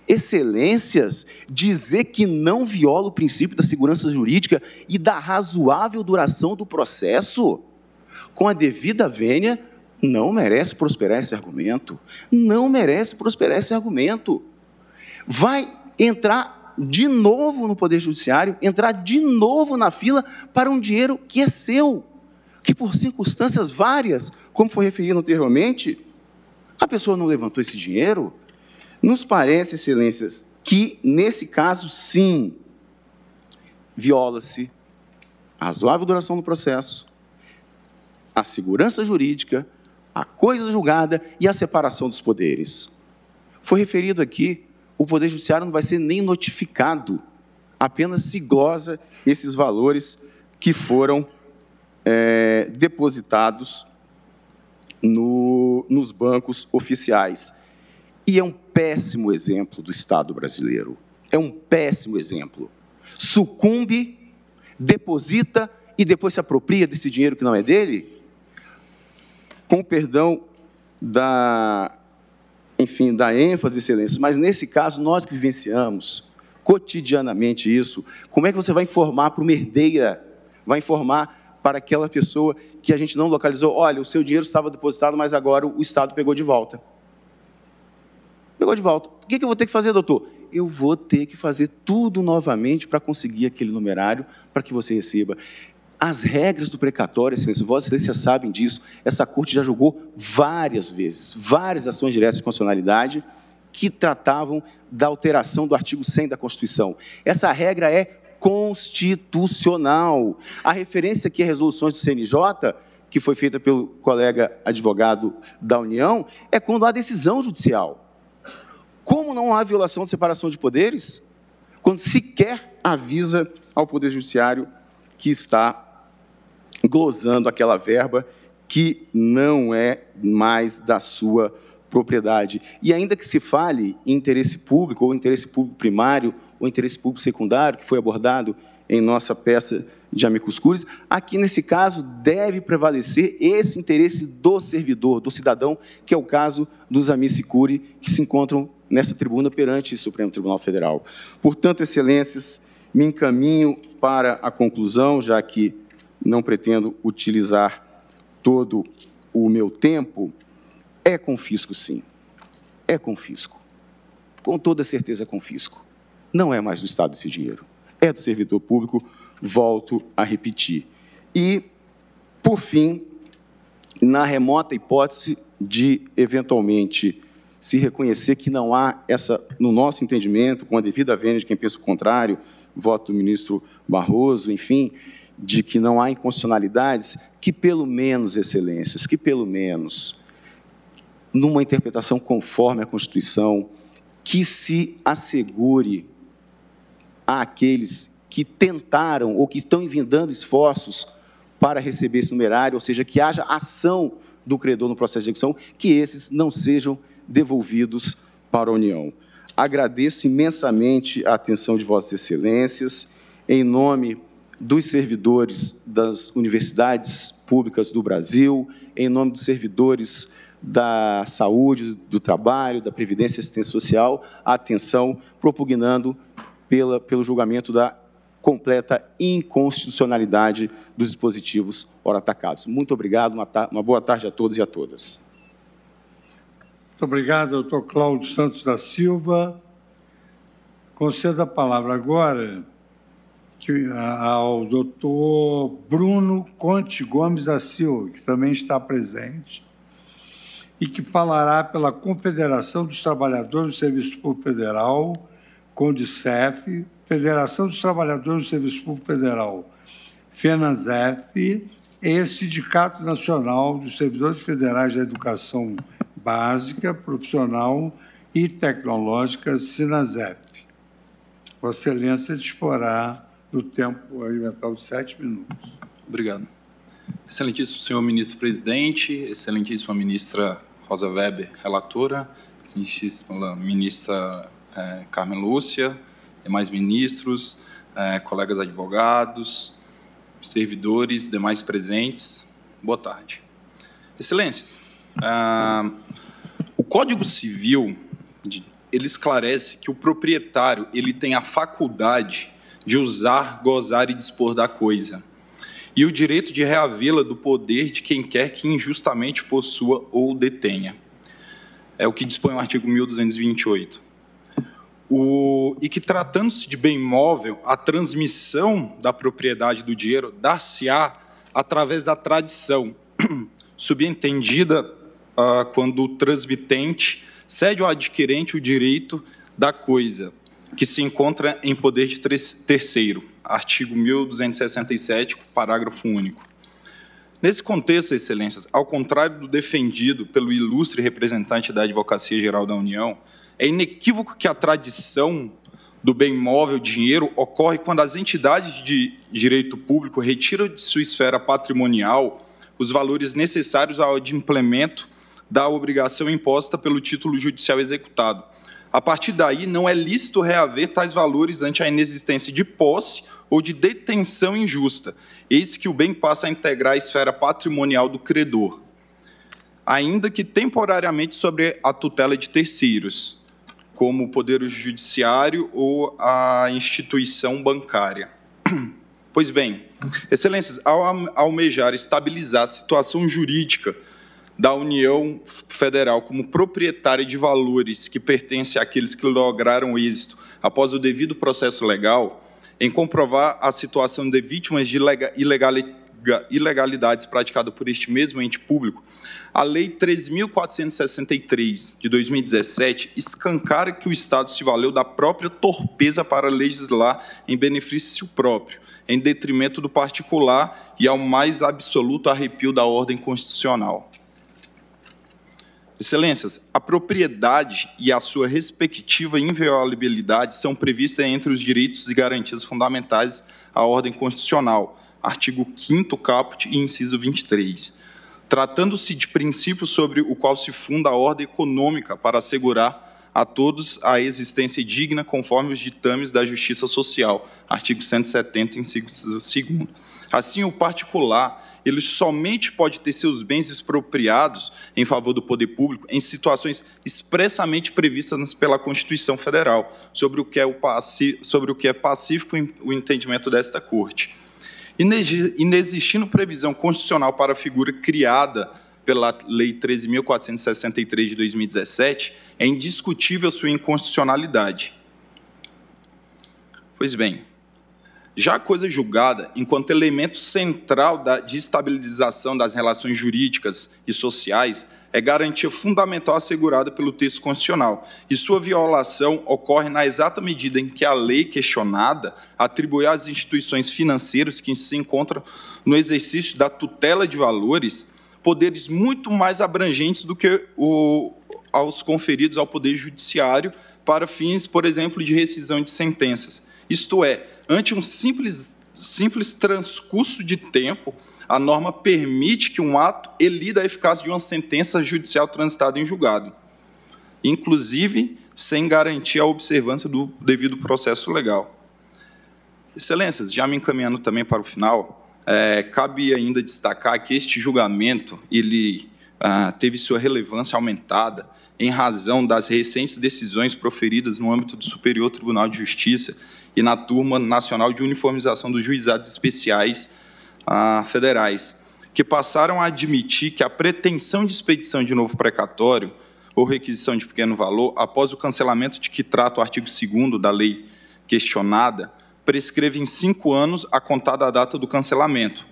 Excelências, dizer que não viola o princípio da segurança jurídica e da razoável duração do processo, com a devida vênia, não merece prosperar esse argumento. Não merece prosperar esse argumento. Vai entrar de novo no Poder Judiciário, entrar de novo na fila para um dinheiro que é seu, que por circunstâncias várias, como foi referido anteriormente, a pessoa não levantou esse dinheiro. Nos parece, excelências, que nesse caso, sim, viola-se a razoável duração do processo, a segurança jurídica, a coisa julgada e a separação dos poderes. Foi referido aqui, o Poder Judiciário não vai ser nem notificado, apenas se glosa esses valores que foram depositados nos bancos oficiais. E é um péssimo exemplo do Estado brasileiro. É um péssimo exemplo. Sucumbe, deposita e depois se apropria desse dinheiro que não é dele? Com perdão da ênfase, excelência, mas nesse caso, nós que vivenciamos cotidianamente isso, como é que você vai informar para uma herdeira, vai informar para aquela pessoa que a gente não localizou, olha, o seu dinheiro estava depositado, mas agora o Estado pegou de volta. pegou de volta. O que eu vou ter que fazer, doutor? Eu vou ter que fazer tudo novamente para conseguir aquele numerário para que você receba. As regras do precatório, excelência, Vossa Excelência sabem disso, essa Corte já julgou várias vezes, várias ações diretas de constitucionalidade que tratavam da alteração do artigo 100 da Constituição. Essa regra é constitucional. A referência aqui a resoluções do CNJ, que foi feita pelo colega advogado da União, é quando há decisão judicial. Como não há violação de separação de poderes? Quando sequer avisa ao Poder Judiciário que está glosando aquela verba que não é mais da sua propriedade. E ainda que se fale em interesse público, ou interesse público primário, ou interesse público secundário, que foi abordado em nossa peça de amicus curiae, aqui, nesse caso, deve prevalecer esse interesse do servidor, do cidadão, que é o caso dos amici curiae, que se encontram nessa tribuna perante o Supremo Tribunal Federal. Portanto, excelências, me encaminho para a conclusão, já que não pretendo utilizar todo o meu tempo. É confisco, sim. É confisco. Com toda certeza é confisco. Não é mais do Estado esse dinheiro. É do servidor público, volto a repetir. E, por fim, na remota hipótese de, eventualmente, se reconhecer que não há essa, no nosso entendimento, com a devida vênia de quem pensa o contrário, voto do ministro Barroso, enfim, de que não há inconstitucionalidades, que pelo menos, excelências, que pelo menos, numa interpretação conforme a Constituição, que se assegure àqueles que tentaram ou que estão envidando esforços para receber esse numerário, ou seja, que haja ação do credor no processo de execução, que esses não sejam devolvidos para a União. Agradeço imensamente a atenção de Vossas Excelências, em nome dos servidores das universidades públicas do Brasil, em nome dos servidores da saúde, do trabalho, da Previdência e Assistência Social, a atenção, propugnando pelo julgamento da completa inconstitucionalidade dos dispositivos ora atacados. Muito obrigado, uma boa tarde a todos e a todas. Muito obrigado, doutor Cláudio Santos da Silva. Concedo a palavra agora ao doutor Bruno Conte Gomes da Silva, que também está presente, e que falará pela Confederação dos Trabalhadores do Serviço Público Federal, CONDICEF, Federação dos Trabalhadores do Serviço Público Federal, FENASEF, e Sindicato Nacional dos Servidores Federais da Educação Básica, Profissional e Tecnológica, SINASEP. Vossa Excelência disporá do tempo alimentar de 7 minutos. Obrigado. Excelentíssimo senhor ministro-presidente, excelentíssima ministra Rosa Weber, relatora, excelentíssima ministra Carmen Lúcia, demais ministros, colegas advogados, servidores, demais presentes, boa tarde. Excelências, o Código Civil, ele esclarece que o proprietário ele tem a faculdade de usar, gozar e dispor da coisa, e o direito de reavê-la do poder de quem quer que injustamente possua ou detenha. É o que dispõe o artigo 1228. E que, tratando-se de bem imóvel, a transmissão da propriedade do dinheiro dar-se-á através da tradição, subentendida quando o transmitente cede ao adquirente o direito da coisa, que se encontra em poder de terceiro, artigo 1267, parágrafo único. Nesse contexto, excelências, ao contrário do defendido pelo ilustre representante da Advocacia Geral da União, é inequívoco que a tradição do bem imóvel, dinheiro, ocorre quando as entidades de direito público retiram de sua esfera patrimonial os valores necessários ao adimplemento da obrigação imposta pelo título judicial executado. A partir daí, não é lícito reaver tais valores ante a inexistência de posse ou de detenção injusta, eis que o bem passa a integrar a esfera patrimonial do credor, ainda que temporariamente sobre a tutela de terceiros, como o Poder Judiciário ou a instituição bancária. Pois bem, excelências, ao almejar estabilizar a situação jurídica da União Federal como proprietária de valores que pertencem àqueles que lograram êxito após o devido processo legal, em comprovar a situação de vítimas de ilegalidades praticadas por este mesmo ente público, a Lei 13.463, de 2017, escancara que o Estado se valeu da própria torpeza para legislar em benefício próprio, em detrimento do particular e ao mais absoluto arrepio da ordem constitucional. Excelências, a propriedade e a sua respectiva inviolabilidade são previstas entre os direitos e garantias fundamentais à ordem constitucional, artigo 5º caput e inciso 23. Tratando-se de princípio sobre o qual se funda a ordem econômica para assegurar a todos a existência digna conforme os ditames da justiça social, artigo 170, inciso 2º. Assim, o particular, ele somente pode ter seus bens expropriados em favor do poder público em situações expressamente previstas pela Constituição Federal, sobre o que é pacífico o entendimento desta Corte. Inexistindo previsão constitucional para a figura criada pela Lei 13.463 de 2017, é indiscutível sua inconstitucionalidade. Pois bem, já a coisa julgada, enquanto elemento central de estabilização das relações jurídicas e sociais, é garantia fundamental assegurada pelo texto constitucional, e sua violação ocorre na exata medida em que a lei questionada atribui às instituições financeiras que se encontram no exercício da tutela de valores poderes muito mais abrangentes do que aos conferidos ao Poder Judiciário para fins, por exemplo, de rescisão de sentenças. Isto é, ante um simples transcurso de tempo, a norma permite que um ato elida a eficácia de uma sentença judicial transitada em julgado, inclusive sem garantir a observância do devido processo legal. Excelências, já me encaminhando também para o final, cabe ainda destacar que este julgamento ele teve sua relevância aumentada em razão das recentes decisões proferidas no âmbito do Superior Tribunal de Justiça e na Turma Nacional de Uniformização dos Juizados Especiais Federais, que passaram a admitir que a pretensão de expedição de novo precatório ou requisição de pequeno valor, após o cancelamento de que trata o artigo 2º da lei questionada, prescreve em 5 anos a contar da data do cancelamento,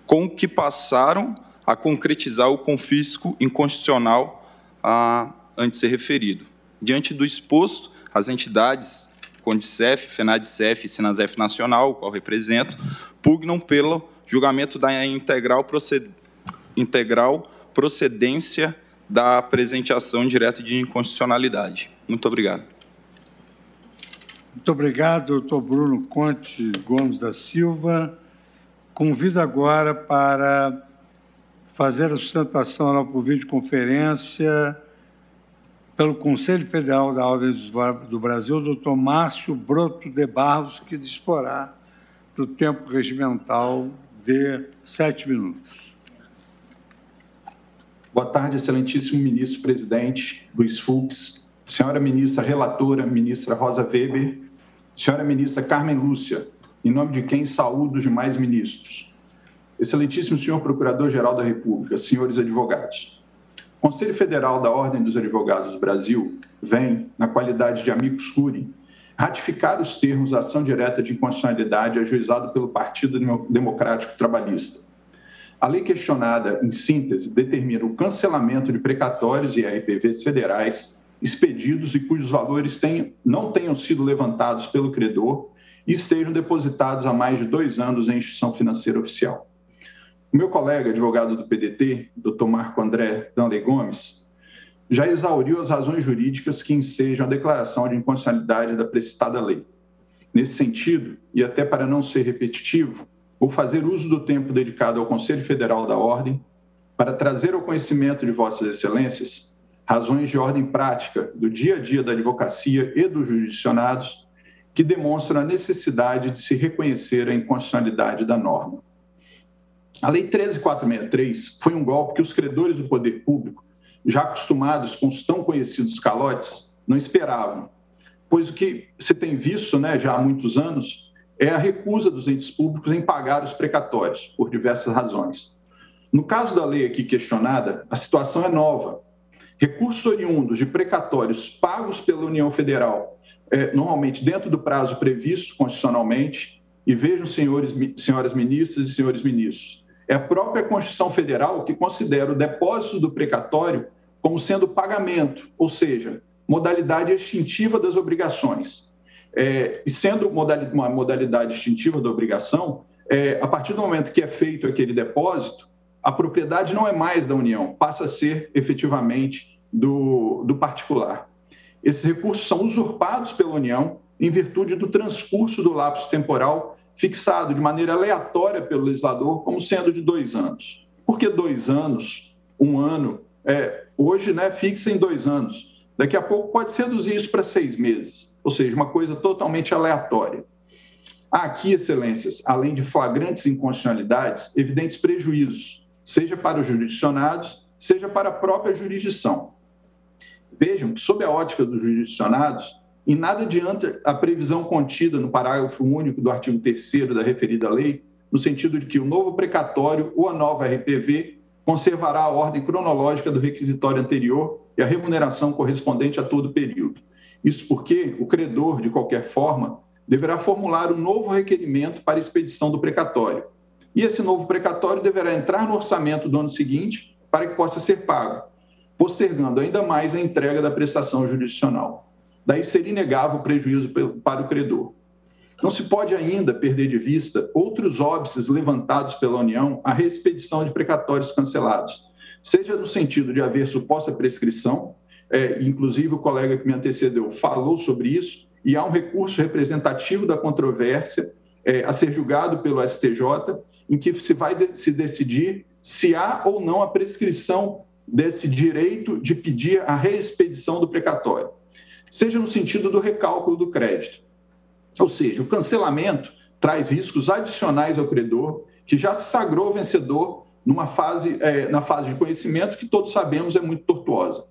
com o que passaram a concretizar o confisco inconstitucional antes de ser referido. Diante do exposto, as entidades Condicef, FENADICEF e Sinasef Nacional, o qual represento, pugnam pelo julgamento da integral procedência da presenteação direta de inconstitucionalidade. Muito obrigado. Muito obrigado, doutor Bruno Conte Gomes da Silva. Convido agora para fazer a sustentação oral por videoconferência pelo Conselho Federal da Ordem do Brasil, doutor Márcio Broto de Barros, que disporá do tempo regimental de 7 minutos. Boa tarde, excelentíssimo ministro-presidente Luiz Fux, senhora ministra relatora, ministra Rosa Weber, senhora ministra Carmen Lúcia, em nome de quem saúdo os demais ministros. Excelentíssimo senhor Procurador-Geral da República, senhores advogados. O Conselho Federal da Ordem dos Advogados do Brasil vem, na qualidade de amicus curiae, ratificar os termos da ação direta de inconstitucionalidade ajuizada pelo Partido Democrático Trabalhista. A lei questionada, em síntese, determina o cancelamento de precatórios e RPVs federais expedidos e cujos valores não tenham sido levantados pelo credor e estejam depositados há mais de 2 anos em instituição financeira oficial. O meu colega, advogado do PDT, Dr. Marco André Danley Gomes, já exauriu as razões jurídicas que ensejam a declaração de inconstitucionalidade da precitada lei. Nesse sentido, e até para não ser repetitivo, vou fazer uso do tempo dedicado ao Conselho Federal da Ordem para trazer ao conhecimento de Vossas Excelências razões de ordem prática do dia a dia da advocacia e dos jurisdicionados que demonstram a necessidade de se reconhecer a inconstitucionalidade da norma. A Lei 13.463 foi um golpe que os credores do poder público, já acostumados com os tão conhecidos calotes, não esperavam, pois o que se tem visto já há muitos anos é a recusa dos entes públicos em pagar os precatórios, por diversas razões. No caso da lei aqui questionada, a situação é nova. Recursos oriundos de precatórios pagos pela União Federal, normalmente dentro do prazo previsto constitucionalmente, e vejam, senhoras ministras e senhores ministros, é a própria Constituição Federal que considera o depósito do precatório como sendo pagamento, ou seja, modalidade extintiva das obrigações. E sendo uma modalidade extintiva da obrigação, a partir do momento que é feito aquele depósito, a propriedade não é mais da União, passa a ser efetivamente do particular. Esses recursos são usurpados pela União em virtude do transcurso do lapso temporal fixado de maneira aleatória pelo legislador como sendo de 2 anos. Por que 2 anos? 1 ano? Hoje, fixa em 2 anos. Daqui a pouco pode reduzir isso para 6 meses, ou seja, uma coisa totalmente aleatória. Há aqui, excelências, além de flagrantes inconstitucionalidades, evidentes prejuízos, seja para os jurisdicionados, seja para a própria jurisdição. Vejam que, sob a ótica dos jurisdicionados, em nada adianta a previsão contida no parágrafo único do artigo 3º da referida lei, no sentido de que o novo precatório ou a nova RPV conservará a ordem cronológica do requisitório anterior e a remuneração correspondente a todo o período. Isso porque o credor, de qualquer forma, deverá formular um novo requerimento para expedição do precatório. E esse novo precatório deverá entrar no orçamento do ano seguinte para que possa ser pago, postergando ainda mais a entrega da prestação jurisdicional. Daí seria inegável o prejuízo para o credor. Não se pode ainda perder de vista outros óbices levantados pela União à reexpedição de precatórios cancelados, seja no sentido de haver suposta prescrição, inclusive o colega que me antecedeu falou sobre isso, e há um recurso representativo da controvérsia a ser julgado pelo STJ, em que se vai se decidir se há ou não a prescrição desse direito de pedir a reexpedição do precatório, seja no sentido do recálculo do crédito. Ou seja, o cancelamento traz riscos adicionais ao credor, que já se sagrou vencedor na fase de conhecimento, que todos sabemos é muito tortuosa.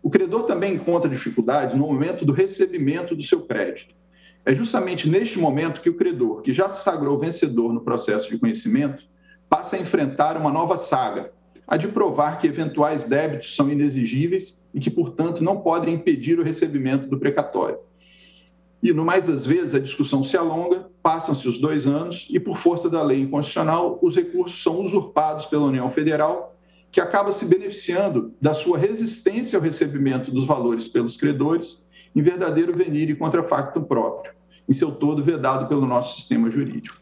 O credor também encontra dificuldades no momento do recebimento do seu crédito. É justamente neste momento que o credor, que já se sagrou vencedor no processo de conhecimento, passa a enfrentar uma nova saga, a de provar que eventuais débitos são inexigíveis e que, portanto, não podem impedir o recebimento do precatório. E, no mais das vezes, a discussão se alonga, passam-se os 2 anos e, por força da lei inconstitucional, os recursos são usurpados pela União Federal, que acaba se beneficiando da sua resistência ao recebimento dos valores pelos credores em verdadeiro venire contra factum próprio, em seu todo vedado pelo nosso sistema jurídico.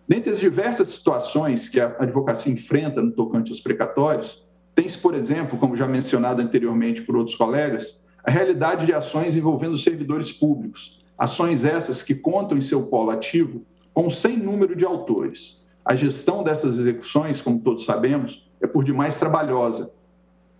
Dentre as diversas situações que a advocacia enfrenta no tocante aos precatórios, tem-se, por exemplo, como já mencionado anteriormente por outros colegas, a realidade de ações envolvendo servidores públicos, ações essas que contam em seu polo ativo com sem número de autores. A gestão dessas execuções, como todos sabemos, é por demais trabalhosa,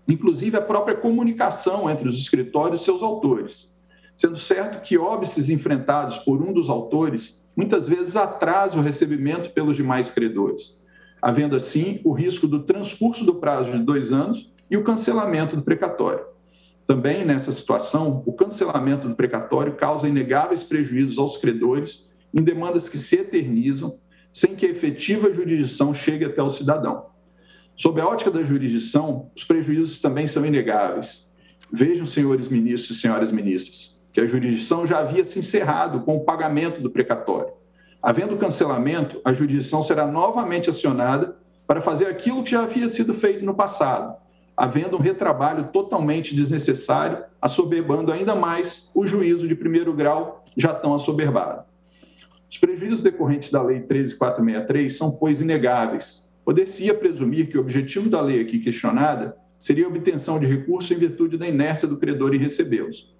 inclusive a própria comunicação entre os escritórios e seus autores, sendo certo que óbices enfrentados por um dos autores muitas vezes atrasam o recebimento pelos demais credores, havendo assim o risco do transcurso do prazo de 2 anos e o cancelamento do precatório. Também, nessa situação, o cancelamento do precatório causa inegáveis prejuízos aos credores em demandas que se eternizam, sem que a efetiva jurisdição chegue até o cidadão. Sob a ótica da jurisdição, os prejuízos também são inegáveis. Vejam, senhores ministros e senhoras ministras, que a jurisdição já havia se encerrado com o pagamento do precatório. Havendo cancelamento, a jurisdição será novamente acionada para fazer aquilo que já havia sido feito no passado, havendo um retrabalho totalmente desnecessário, assoberbando ainda mais o juízo de primeiro grau já tão assoberbado. Os prejuízos decorrentes da Lei 13.463 são, pois, inegáveis. Poder-se-ia presumir que o objetivo da lei aqui questionada seria a obtenção de recurso em virtude da inércia do credor em recebê-los.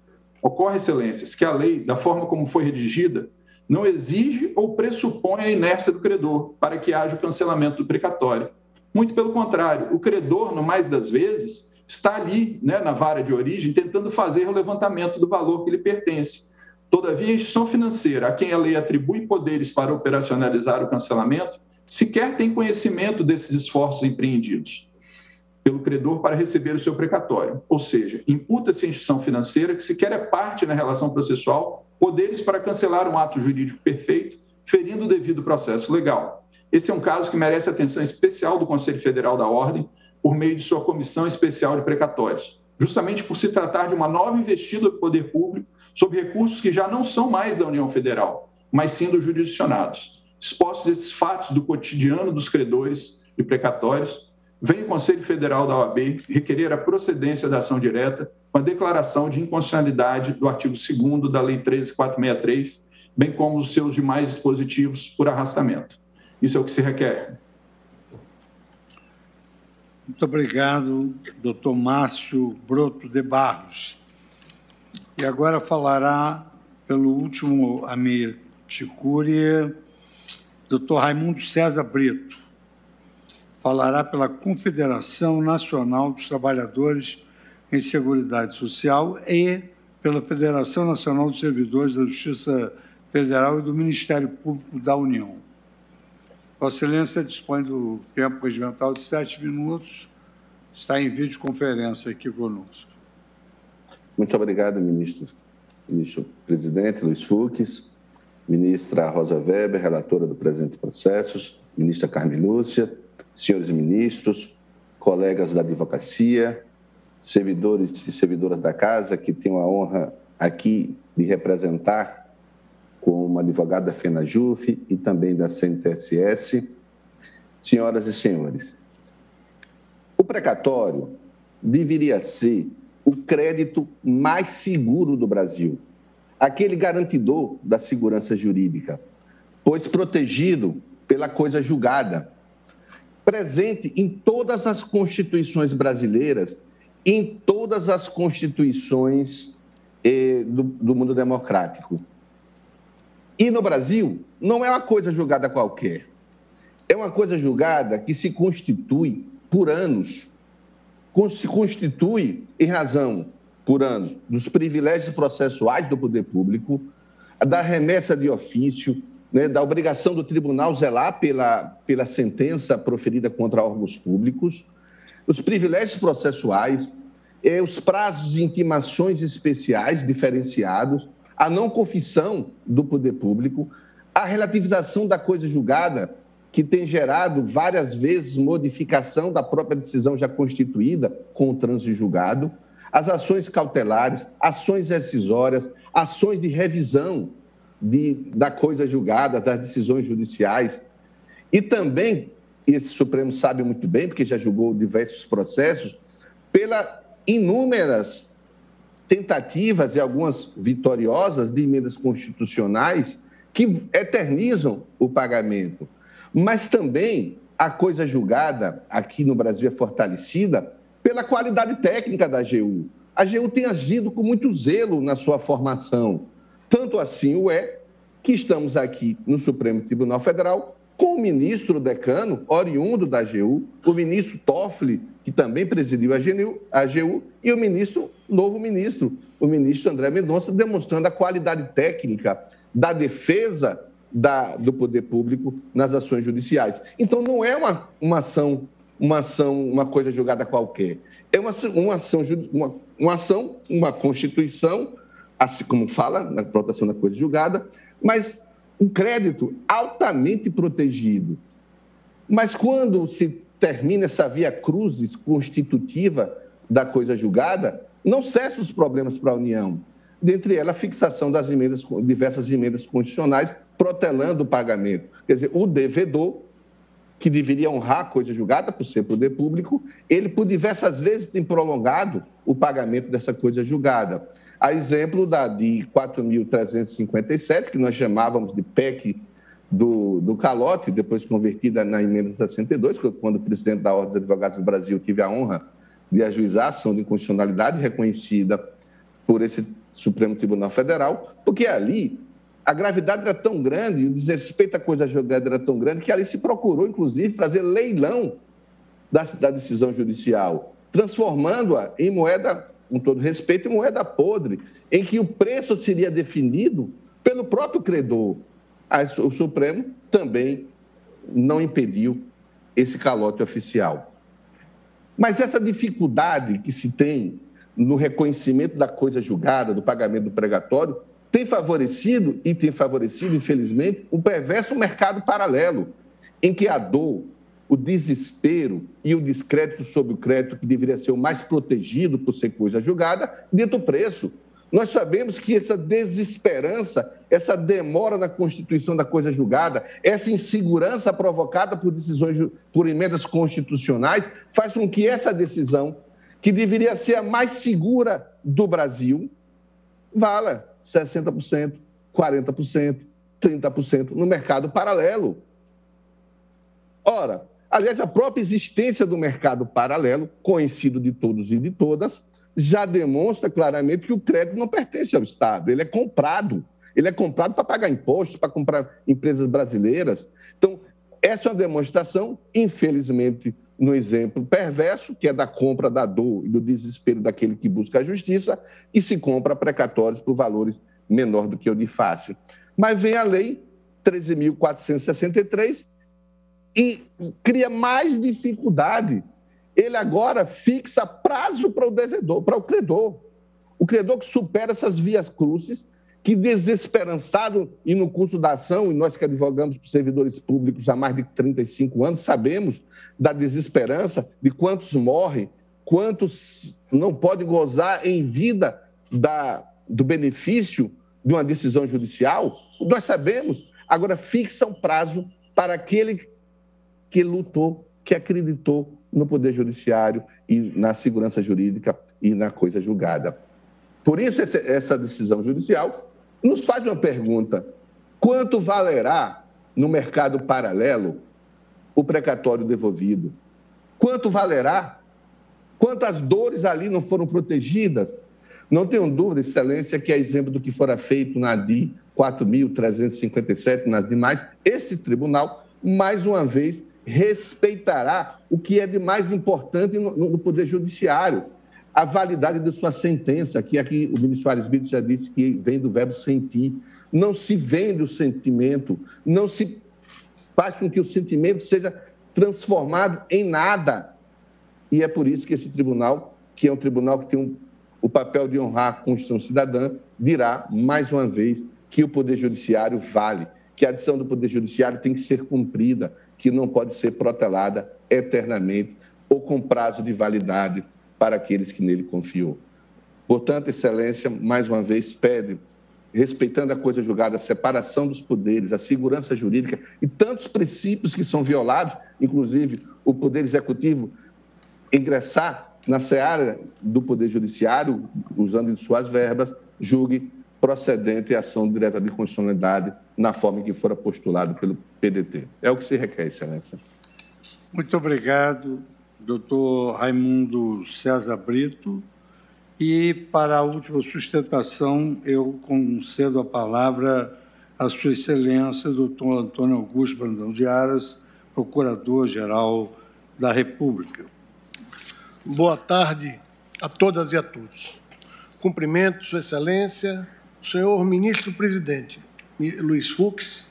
Ocorre, excelências, que a lei, da forma como foi redigida, não exige ou pressupõe a inércia do credor para que haja o cancelamento do precatório. Muito pelo contrário, o credor, no mais das vezes, está ali, na vara de origem, tentando fazer o levantamento do valor que lhe pertence. Todavia, a instituição financeira, a quem a lei atribui poderes para operacionalizar o cancelamento, sequer tem conhecimento desses esforços empreendidos pelo credor para receber o seu precatório. Ou seja, imputa-se à instituição financeira, que sequer é parte na relação processual, poderes para cancelar um ato jurídico perfeito, ferindo o devido processo legal. Esse é um caso que merece atenção especial do Conselho Federal da Ordem por meio de sua Comissão Especial de Precatórios, justamente por se tratar de uma nova investida do poder público sobre recursos que já não são mais da União Federal, mas sim dos jurisdicionados. Expostos esses fatos do cotidiano dos credores e precatórios, vem o Conselho Federal da OAB requerer a procedência da ação direta com a declaração de inconstitucionalidade do artigo 2º da Lei 13.463, bem como os seus demais dispositivos por arrastamento. Isso é o que se requer. Muito obrigado, doutor Márcio Broto de Barros. E agora falará, pelo último amici curiae, doutor Raimundo César Brito. Falará pela Confederação Nacional dos Trabalhadores em Seguridade Social e pela Federação Nacional dos Servidores da Justiça Federal e do Ministério Público da União. Vossa Excelência dispõe do tempo regimental de 7 minutos. Está em videoconferência aqui conosco. Muito obrigado, ministro presidente Luiz Fux, ministra Rosa Weber, relatora do presente processo, ministra Carmen Lúcia, senhores ministros, colegas da advocacia, servidores e servidoras da casa, que tenho a honra aqui de representar como advogado da FENAJUF e também da CNTSS, senhoras e senhores. O precatório deveria ser o crédito mais seguro do Brasil, aquele garantidor da segurança jurídica, pois protegido pela coisa julgada, presente em todas as constituições brasileiras, em todas as constituições do mundo democrático. E no Brasil, não é uma coisa julgada qualquer. É uma coisa julgada que se constitui por anos, se constitui em razão, por anos, dos privilégios processuais do poder público, da remessa de ofício, né, da obrigação do tribunal zelar pela sentença proferida contra órgãos públicos, os privilégios processuais, os prazos de intimações especiais diferenciados, a não confissão do poder público, a relativização da coisa julgada, que tem gerado várias vezes modificação da própria decisão já constituída com o trânsito julgado, as ações cautelares, ações rescisórias, ações de revisão da coisa julgada, das decisões judiciais. E também, esse Supremo sabe muito bem, porque já julgou diversos processos, pela inúmeras tentativas e algumas vitoriosas de emendas constitucionais que eternizam o pagamento. Mas também a coisa julgada aqui no Brasil é fortalecida pela qualidade técnica da AGU. A AGU tem agido com muito zelo na sua formação. Tanto assim o é que estamos aqui no Supremo Tribunal Federal com o ministro decano, oriundo da AGU, o ministro Toffoli, que também presidiu a AGU, e o novo ministro, o ministro André Mendonça, demonstrando a qualidade técnica da defesa do poder público nas ações judiciais. Então, não é uma coisa julgada qualquer. É uma Constituição, assim como fala na proteção da coisa julgada, mas um crédito altamente protegido. Mas quando se termina essa via crucis constitutiva da coisa julgada, não cessam os problemas para a União. Dentre elas, a fixação das diversas emendas constitucionais, protelando o pagamento. Quer dizer, o devedor, que deveria honrar a coisa julgada por ser poder público, ele, por diversas vezes, tem prolongado o pagamento dessa coisa julgada. A exemplo de 4.357, que nós chamávamos de PEC do calote, depois convertida na emenda 62, quando o presidente da Ordem dos Advogados do Brasil tive a honra de ajuizar a ação de inconstitucionalidade reconhecida por esse Supremo Tribunal Federal, porque ali a gravidade era tão grande, o desrespeito à coisa julgada era tão grande, que ali se procurou, inclusive, fazer leilão da decisão judicial, transformando-a em moeda, com todo respeito, em moeda podre, em que o preço seria definido pelo próprio credor. O Supremo também não impediu esse calote oficial. Mas essa dificuldade que se tem no reconhecimento da coisa julgada, do pagamento do precatório, tem favorecido, infelizmente, um perverso mercado paralelo, em que a dor, o desespero e o descrédito sobre o crédito, que deveria ser o mais protegido por ser coisa julgada, dita o preço. Nós sabemos que essa desesperança, essa demora na constituição da coisa julgada, essa insegurança provocada por decisões, por emendas constitucionais, faz com que essa decisão, que deveria ser a mais segura do Brasil, vala 60%, 40%, 30% no mercado paralelo. Ora, aliás, a própria existência do mercado paralelo, conhecido de todos e de todas, já demonstra claramente que o crédito não pertence ao Estado, ele é comprado. Ele é comprado para pagar impostos, para comprar empresas brasileiras. Então, essa é uma demonstração, infelizmente, no exemplo perverso, que é da compra da dor e do desespero daquele que busca a justiça e se compra precatórios por valores menor do que o de fácil. Mas vem a lei 13.463 e cria mais dificuldade. Ele agora fixa prazo para o devedor, para o credor. O credor que supera essas vias crucis, que desesperançado e no curso da ação, e nós que advogamos para servidores públicos há mais de 35 anos, sabemos da desesperança, de quantos morrem, quantos não podem gozar em vida do benefício de uma decisão judicial. Nós sabemos. Agora fixa um prazo para aquele que lutou, que acreditou no Poder Judiciário e na segurança jurídica e na coisa julgada. Por isso, essa decisão judicial nos faz uma pergunta: quanto valerá no mercado paralelo o precatório devolvido? Quanto valerá? Quantas dores ali não foram protegidas? Não tenho dúvida, Excelência, que é exemplo do que fora feito na ADI 4.357, nas demais, esse tribunal, mais uma vez, respeitará o que é de mais importante no Poder Judiciário, a validade de sua sentença, que aqui o ministro Aires Brito já disse que vem do verbo sentir. Não se vende o sentimento, não se faz com que o sentimento seja transformado em nada. E é por isso que esse tribunal, que é um tribunal que tem o papel de honrar a Constituição cidadã, dirá, mais uma vez, que o Poder Judiciário vale, que a decisão do Poder Judiciário tem que ser cumprida, que não pode ser protelada eternamente ou com prazo de validade para aqueles que nele confiou. Portanto, Excelência, mais uma vez, pede, respeitando a coisa julgada, a separação dos poderes, a segurança jurídica e tantos princípios que são violados, inclusive o Poder Executivo ingressar na seara do Poder Judiciário, usando de suas verbas, julgue procedente a ação direta de constitucionalidade na forma em que fora postulado pelo PDT. É o que se requer, Excelência. Muito obrigado, doutor Raimundo César Brito. E, para a última sustentação, eu concedo a palavra à Sua Excelência, doutor Antônio Augusto Brandão de Aras, Procurador-Geral da República. Boa tarde a todas e a todos. Cumprimento Sua Excelência, o senhor Ministro-Presidente Luiz Fux,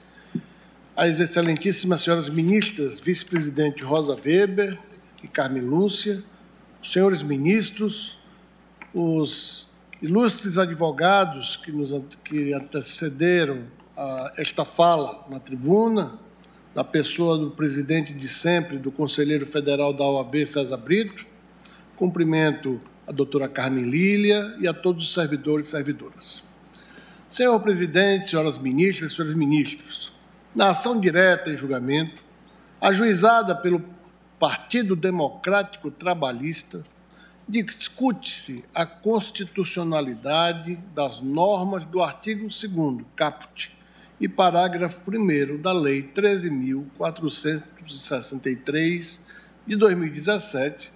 as excelentíssimas senhoras ministras, vice-presidente Rosa Weber e Carmen Lúcia, os senhores ministros, os ilustres advogados que antecederam esta fala na tribuna, na pessoa do presidente de sempre, do conselheiro federal da OAB, César Brito. Cumprimento a doutora Carmen Lília e a todos os servidores e servidoras. Senhor presidente, senhoras ministras e senhores ministros, na ação direta em julgamento, ajuizada pelo Partido Democrático Trabalhista, discute-se a constitucionalidade das normas do artigo 2º, caput, e parágrafo 1º da Lei 13.463, de 2017,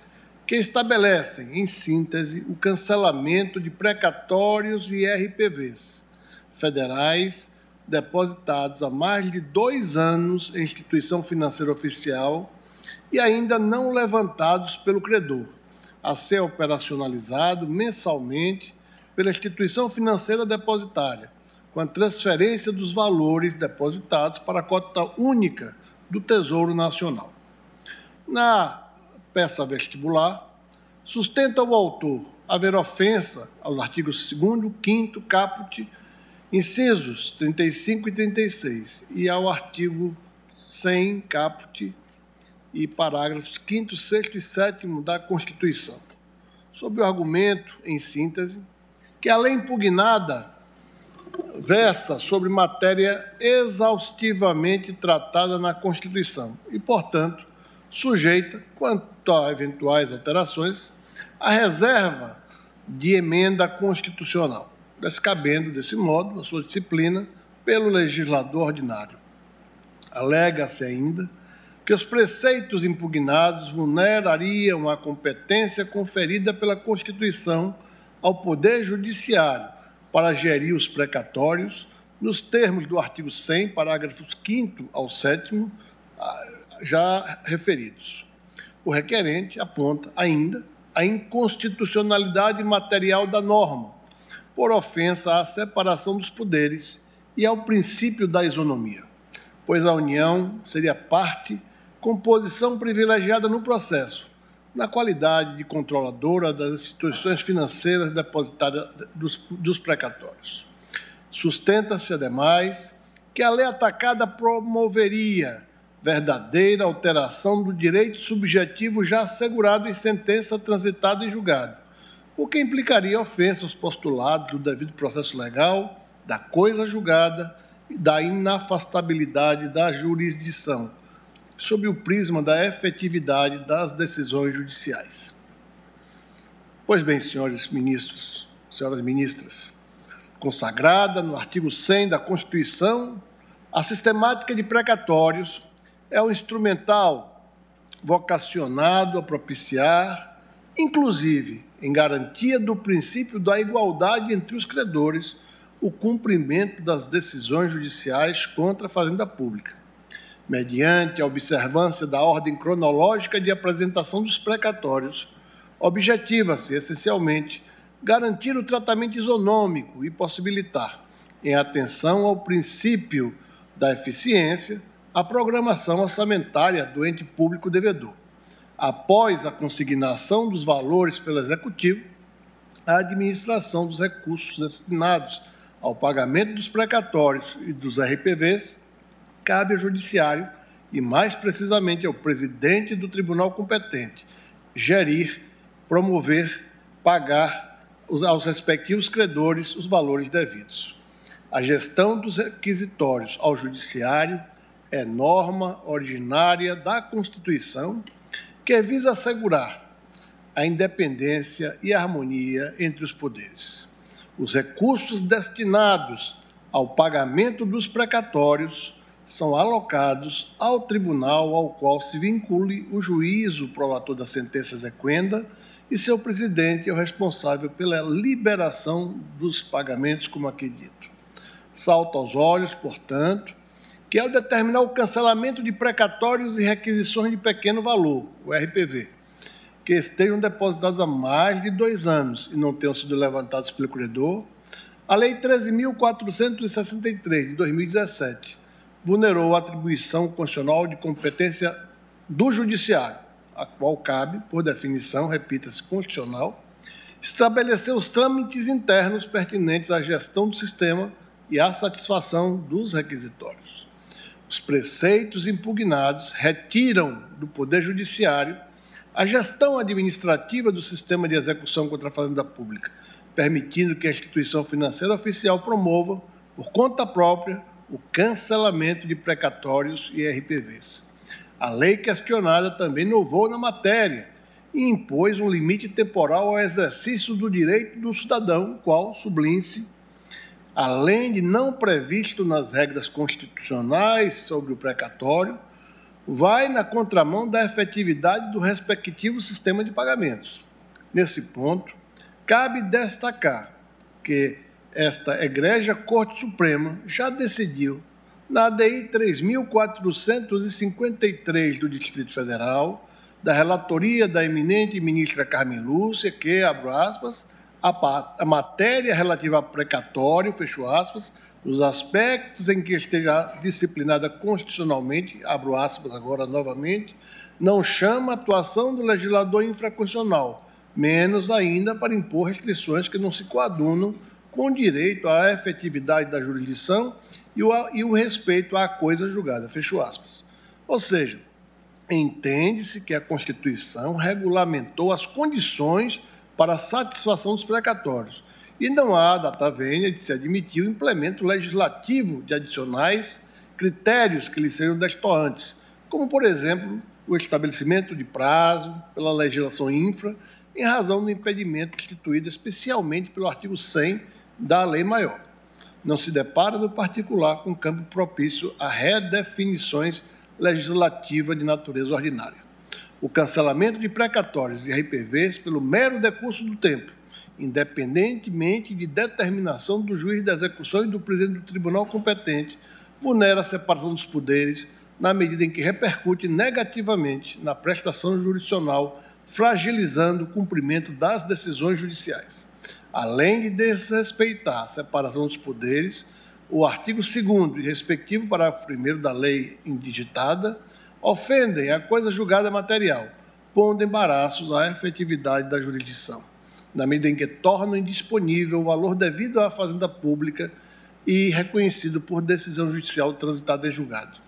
que estabelecem, em síntese, o cancelamento de precatórios e RPVs federais depositados há mais de 2 anos em instituição financeira oficial e ainda não levantados pelo credor, a ser operacionalizado mensalmente pela instituição financeira depositária, com a transferência dos valores depositados para a cota única do Tesouro Nacional. Na peça vestibular, sustenta o autor haver ofensa aos artigos 2º, 5º, caput, incisos 35 e 36, e ao artigo sem caput e parágrafos 5º, 6º e 7º da Constituição, sob o argumento, em síntese, que a lei impugnada versa sobre matéria exaustivamente tratada na Constituição e, portanto, sujeita, quanto a eventuais alterações, à reserva de emenda constitucional, descabendo, desse modo, a sua disciplina pelo legislador ordinário. Alega-se ainda que os preceitos impugnados vulnerariam a competência conferida pela Constituição ao Poder Judiciário para gerir os precatórios, nos termos do artigo 100, parágrafos 5º ao 7º, já referidos. O requerente aponta ainda a inconstitucionalidade material da norma, por ofensa à separação dos poderes e ao princípio da isonomia, pois a União seria parte com posição privilegiada no processo, na qualidade de controladora das instituições financeiras depositárias dos precatórios. Sustenta-se, ademais, que a lei atacada promoveria verdadeira alteração do direito subjetivo já assegurado em sentença transitada em julgado, o que implicaria ofensa aos postulados do devido processo legal, da coisa julgada e da inafastabilidade da jurisdição, sob o prisma da efetividade das decisões judiciais. Pois bem, senhores ministros, senhoras ministras, consagrada no artigo 100 da Constituição, a sistemática de precatórios é um instrumental vocacionado a propiciar, inclusive em garantia do princípio da igualdade entre os credores, o cumprimento das decisões judiciais contra a fazenda pública, mediante a observância da ordem cronológica de apresentação dos precatórios. Objetiva-se, essencialmente, garantir o tratamento isonômico e possibilitar, em atenção ao princípio da eficiência, a programação orçamentária do ente público devedor. Após a consignação dos valores pelo Executivo, a administração dos recursos destinados ao pagamento dos precatórios e dos RPVs cabe ao Judiciário e, mais precisamente, ao presidente do tribunal competente, gerir, promover, pagar aos respectivos credores os valores devidos. A gestão dos requisitórios ao Judiciário é norma ordinária da Constituição que visa assegurar a independência e a harmonia entre os poderes. Os recursos destinados ao pagamento dos precatórios são alocados ao tribunal ao qual se vincule o juízo prolator da sentença exequenda e seu presidente é o responsável pela liberação dos pagamentos, como aqui dito. Salta aos olhos, portanto, que ao determinar o cancelamento de precatórios e requisições de pequeno valor, o RPV, que estejam depositados há mais de 2 anos e não tenham sido levantados pelo credor, a Lei 13.463, de 2017, vulnerou a atribuição constitucional de competência do Judiciário, a qual cabe, por definição, repita-se, constitucional, estabelecer os trâmites internos pertinentes à gestão do sistema e à satisfação dos requisitórios. Os preceitos impugnados retiram do Poder Judiciário a gestão administrativa do sistema de execução contra a fazenda pública, permitindo que a instituição financeira oficial promova, por conta própria, o cancelamento de precatórios e RPVs. A lei questionada também inovou na matéria e impôs um limite temporal ao exercício do direito do cidadão, qual, sublinhe-se, além de não previsto nas regras constitucionais sobre o precatório, vai na contramão da efetividade do respectivo sistema de pagamentos. Nesse ponto, cabe destacar que esta egrégia Corte Suprema já decidiu, na ADI 3.453 do Distrito Federal, da relatoria da eminente ministra Carmen Lúcia, que, abro aspas, a matéria relativa a precatório, fecho aspas, nos aspectos em que esteja disciplinada constitucionalmente, abro aspas agora novamente, não chama a atuação do legislador infraconstitucional, menos ainda para impor restrições que não se coadunam com o direito à efetividade da jurisdição e o respeito à coisa julgada, fecho aspas. Ou seja, entende-se que a Constituição regulamentou as condições para a satisfação dos precatórios e não há data vênia de se admitir o implemento legislativo de adicionais critérios que lhe sejam destoantes, como, por exemplo, o estabelecimento de prazo pela legislação infra, em razão do impedimento instituído especialmente pelo artigo 100 da Lei Maior. Não se depara no particular com campo propício a redefinições legislativas de natureza ordinária. O cancelamento de precatórios e RPVs pelo mero decurso do tempo, independentemente de determinação do juiz da execução e do presidente do tribunal competente, vulnera a separação dos poderes na medida em que repercute negativamente na prestação jurisdicional, fragilizando o cumprimento das decisões judiciais. Além de desrespeitar a separação dos poderes, o artigo 2º e respectivo parágrafo 1º da lei indigitada ofendem a coisa julgada material, pondo embaraços à efetividade da jurisdição, na medida em que tornam indisponível o valor devido à fazenda pública e reconhecido por decisão judicial transitada em julgado.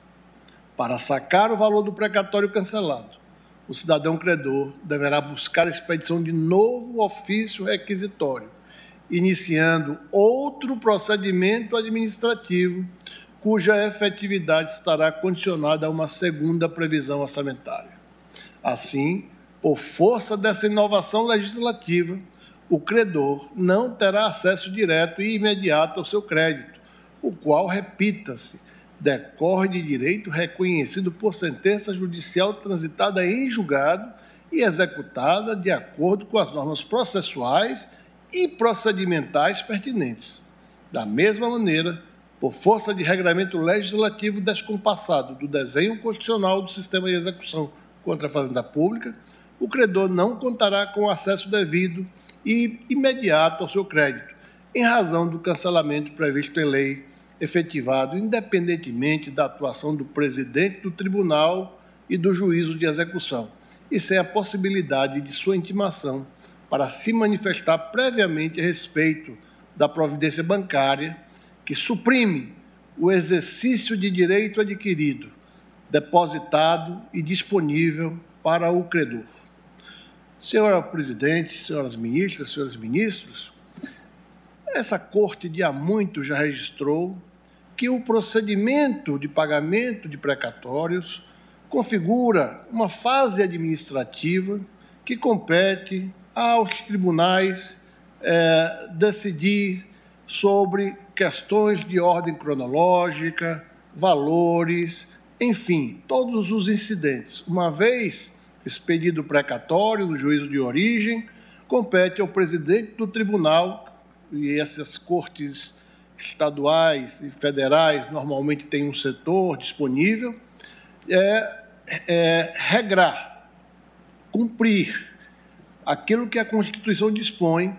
Para sacar o valor do precatório cancelado, o cidadão credor deverá buscar a expedição de novo ofício requisitório, iniciando outro procedimento administrativo, cuja efetividade estará condicionada a uma segunda previsão orçamentária. Assim, por força dessa inovação legislativa, o credor não terá acesso direto e imediato ao seu crédito, o qual, repita-se, decorre de direito reconhecido por sentença judicial transitada em julgado e executada de acordo com as normas processuais e procedimentais pertinentes. Da mesma maneira, por força de regramento legislativo descompassado do desenho constitucional do sistema de execução contra a fazenda pública, o credor não contará com acesso devido e imediato ao seu crédito, em razão do cancelamento previsto em lei, efetivado independentemente da atuação do presidente do tribunal e do juízo de execução, e sem a possibilidade de sua intimação para se manifestar previamente a respeito da providência bancária que suprime o exercício de direito adquirido, depositado e disponível para o credor. Senhora Presidente, senhoras ministras, senhores ministros, essa Corte de há muito já registrou que o procedimento de pagamento de precatórios configura uma fase administrativa que compete aos tribunais decidir sobre questões de ordem cronológica, valores, enfim, todos os incidentes. Uma vez expedido o precatório no juízo de origem, compete ao presidente do tribunal, e essas cortes estaduais e federais normalmente têm um setor disponível, regrar, cumprir aquilo que a Constituição dispõe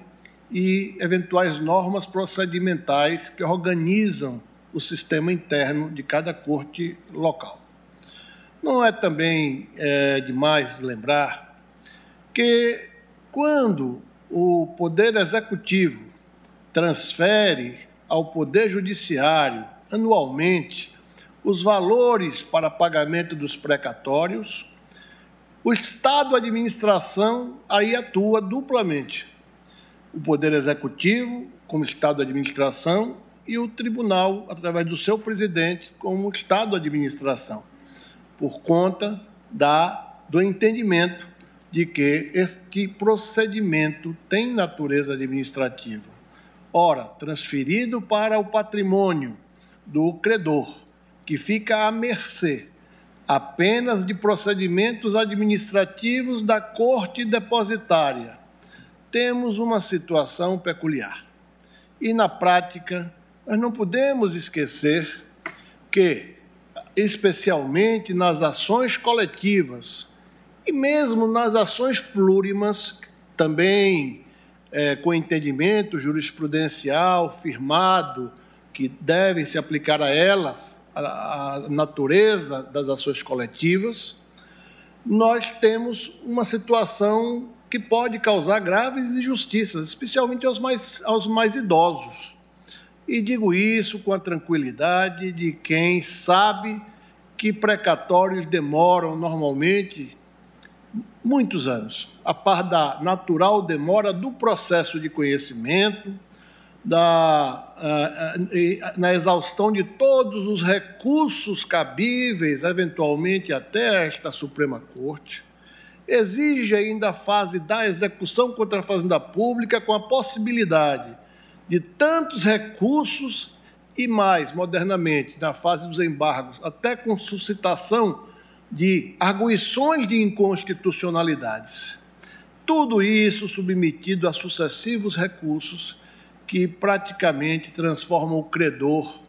e eventuais normas procedimentais que organizam o sistema interno de cada corte local. Não é também demais lembrar que, quando o Poder Executivo transfere ao Poder Judiciário, anualmente, os valores para pagamento dos precatórios, o Estado Administração aí atua duplamente. O Poder Executivo, como Estado Administração, e o Tribunal, através do seu presidente, como Estado Administração, por conta do entendimento de que este procedimento tem natureza administrativa. Ora, transferido para o patrimônio do credor, que fica à mercê apenas de procedimentos administrativos da Corte Depositária, temos uma situação peculiar. E, na prática, nós não podemos esquecer que, especialmente nas ações coletivas e mesmo nas ações plurimas, também com entendimento jurisprudencial firmado, que devem se aplicar a elas, a natureza das ações coletivas, nós temos uma situação que pode causar graves injustiças, especialmente aos mais idosos. E digo isso com a tranquilidade de quem sabe que precatórios demoram normalmente muitos anos, a par da natural demora do processo de conhecimento, na exaustão de todos os recursos cabíveis, eventualmente até esta Suprema Corte. Exige ainda a fase da execução contra a Fazenda Pública, com a possibilidade de tantos recursos e mais, modernamente, na fase dos embargos, até com suscitação de arguições de inconstitucionalidades. Tudo isso submetido a sucessivos recursos que praticamente transformam o credor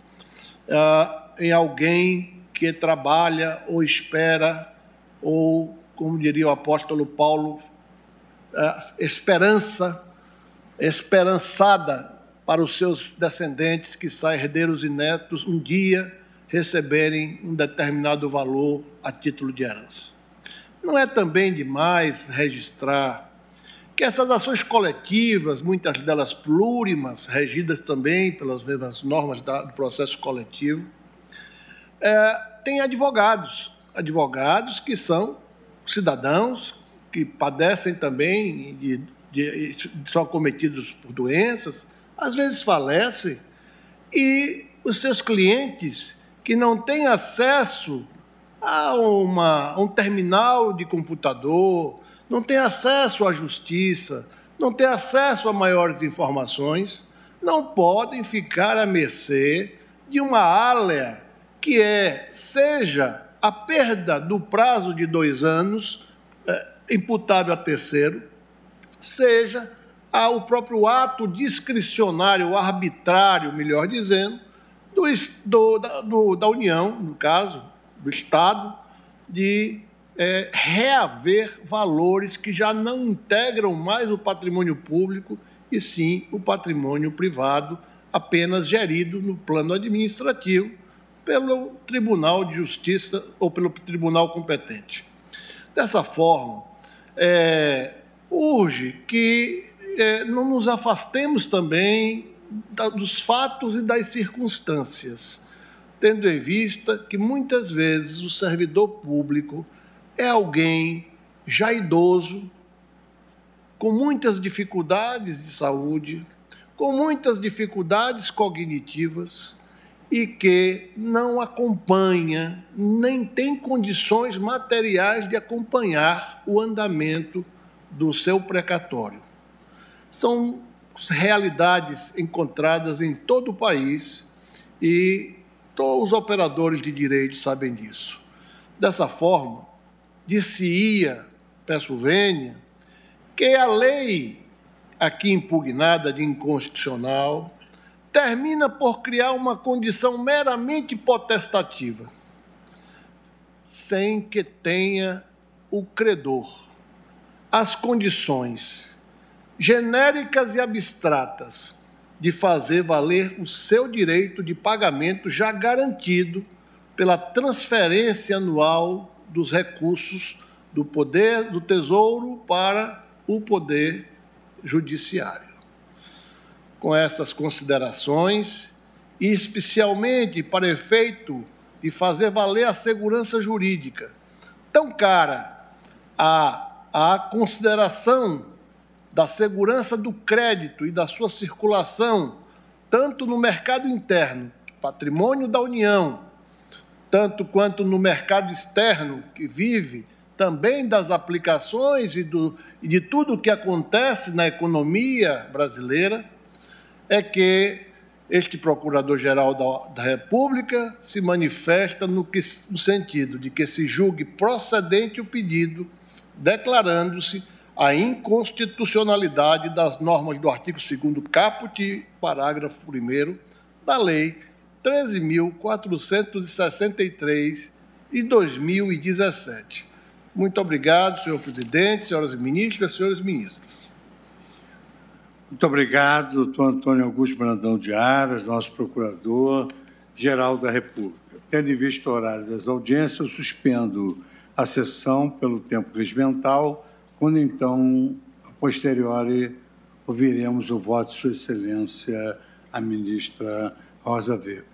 em alguém que trabalha ou espera, ou, como diria o apóstolo Paulo, esperançada para os seus descendentes, que são herdeiros e netos, um dia receberem um determinado valor a título de herança. Não é também demais registrar que essas ações coletivas, muitas delas plurimas, regidas também pelas mesmas normas do processo coletivo, têm advogados que são cidadãos que padecem também, são acometidos por doenças, às vezes falecem, e os seus clientes que não têm acesso a um terminal de computador, não têm acesso à justiça, não têm acesso a maiores informações, não podem ficar à mercê de uma área que seja a perda do prazo de 2 anos, imputável a terceiro, seja o próprio ato discricionário, arbitrário, melhor dizendo, da União, no caso, do Estado, de reaver valores que já não integram mais o patrimônio público, e sim o patrimônio privado, apenas gerido no plano administrativo pelo Tribunal de Justiça ou pelo tribunal competente. Dessa forma, urge que não nos afastemos também dos fatos e das circunstâncias, tendo em vista que, muitas vezes, o servidor público é alguém já idoso, com muitas dificuldades de saúde, com muitas dificuldades cognitivas e que não acompanha, nem tem condições materiais de acompanhar o andamento do seu precatório. São realidades encontradas em todo o país e todos os operadores de direito sabem disso. Dessa forma, dir-se-ia, peço vênia, que a lei aqui impugnada de inconstitucional termina por criar uma condição meramente potestativa, sem que tenha o credor as condições genéricas e abstratas de fazer valer o seu direito de pagamento já garantido pela transferência anual dos recursos do poder do Tesouro para o Poder Judiciário. Com essas considerações, e especialmente para efeito de fazer valer a segurança jurídica, tão cara à consideração da segurança do crédito e da sua circulação, tanto no mercado interno, patrimônio da União, tanto quanto no mercado externo, que vive também das aplicações e de tudo o que acontece na economia brasileira, é que este Procurador-Geral da República se manifesta no sentido de que se julgue procedente o pedido, declarando-se a inconstitucionalidade das normas do artigo 2º caput, parágrafo 1º, da Lei 13.463, de 2017. Muito obrigado, senhor presidente, senhoras ministras, senhores ministros. Muito obrigado, doutor Antônio Augusto Brandão de Aras, nosso Procurador-Geral da República. Tendo em vista o horário das audiências, eu suspendo a sessão pelo tempo regimental, quando então, a posteriori, ouviremos o voto de Sua Excelência, a ministra Rosa Weber.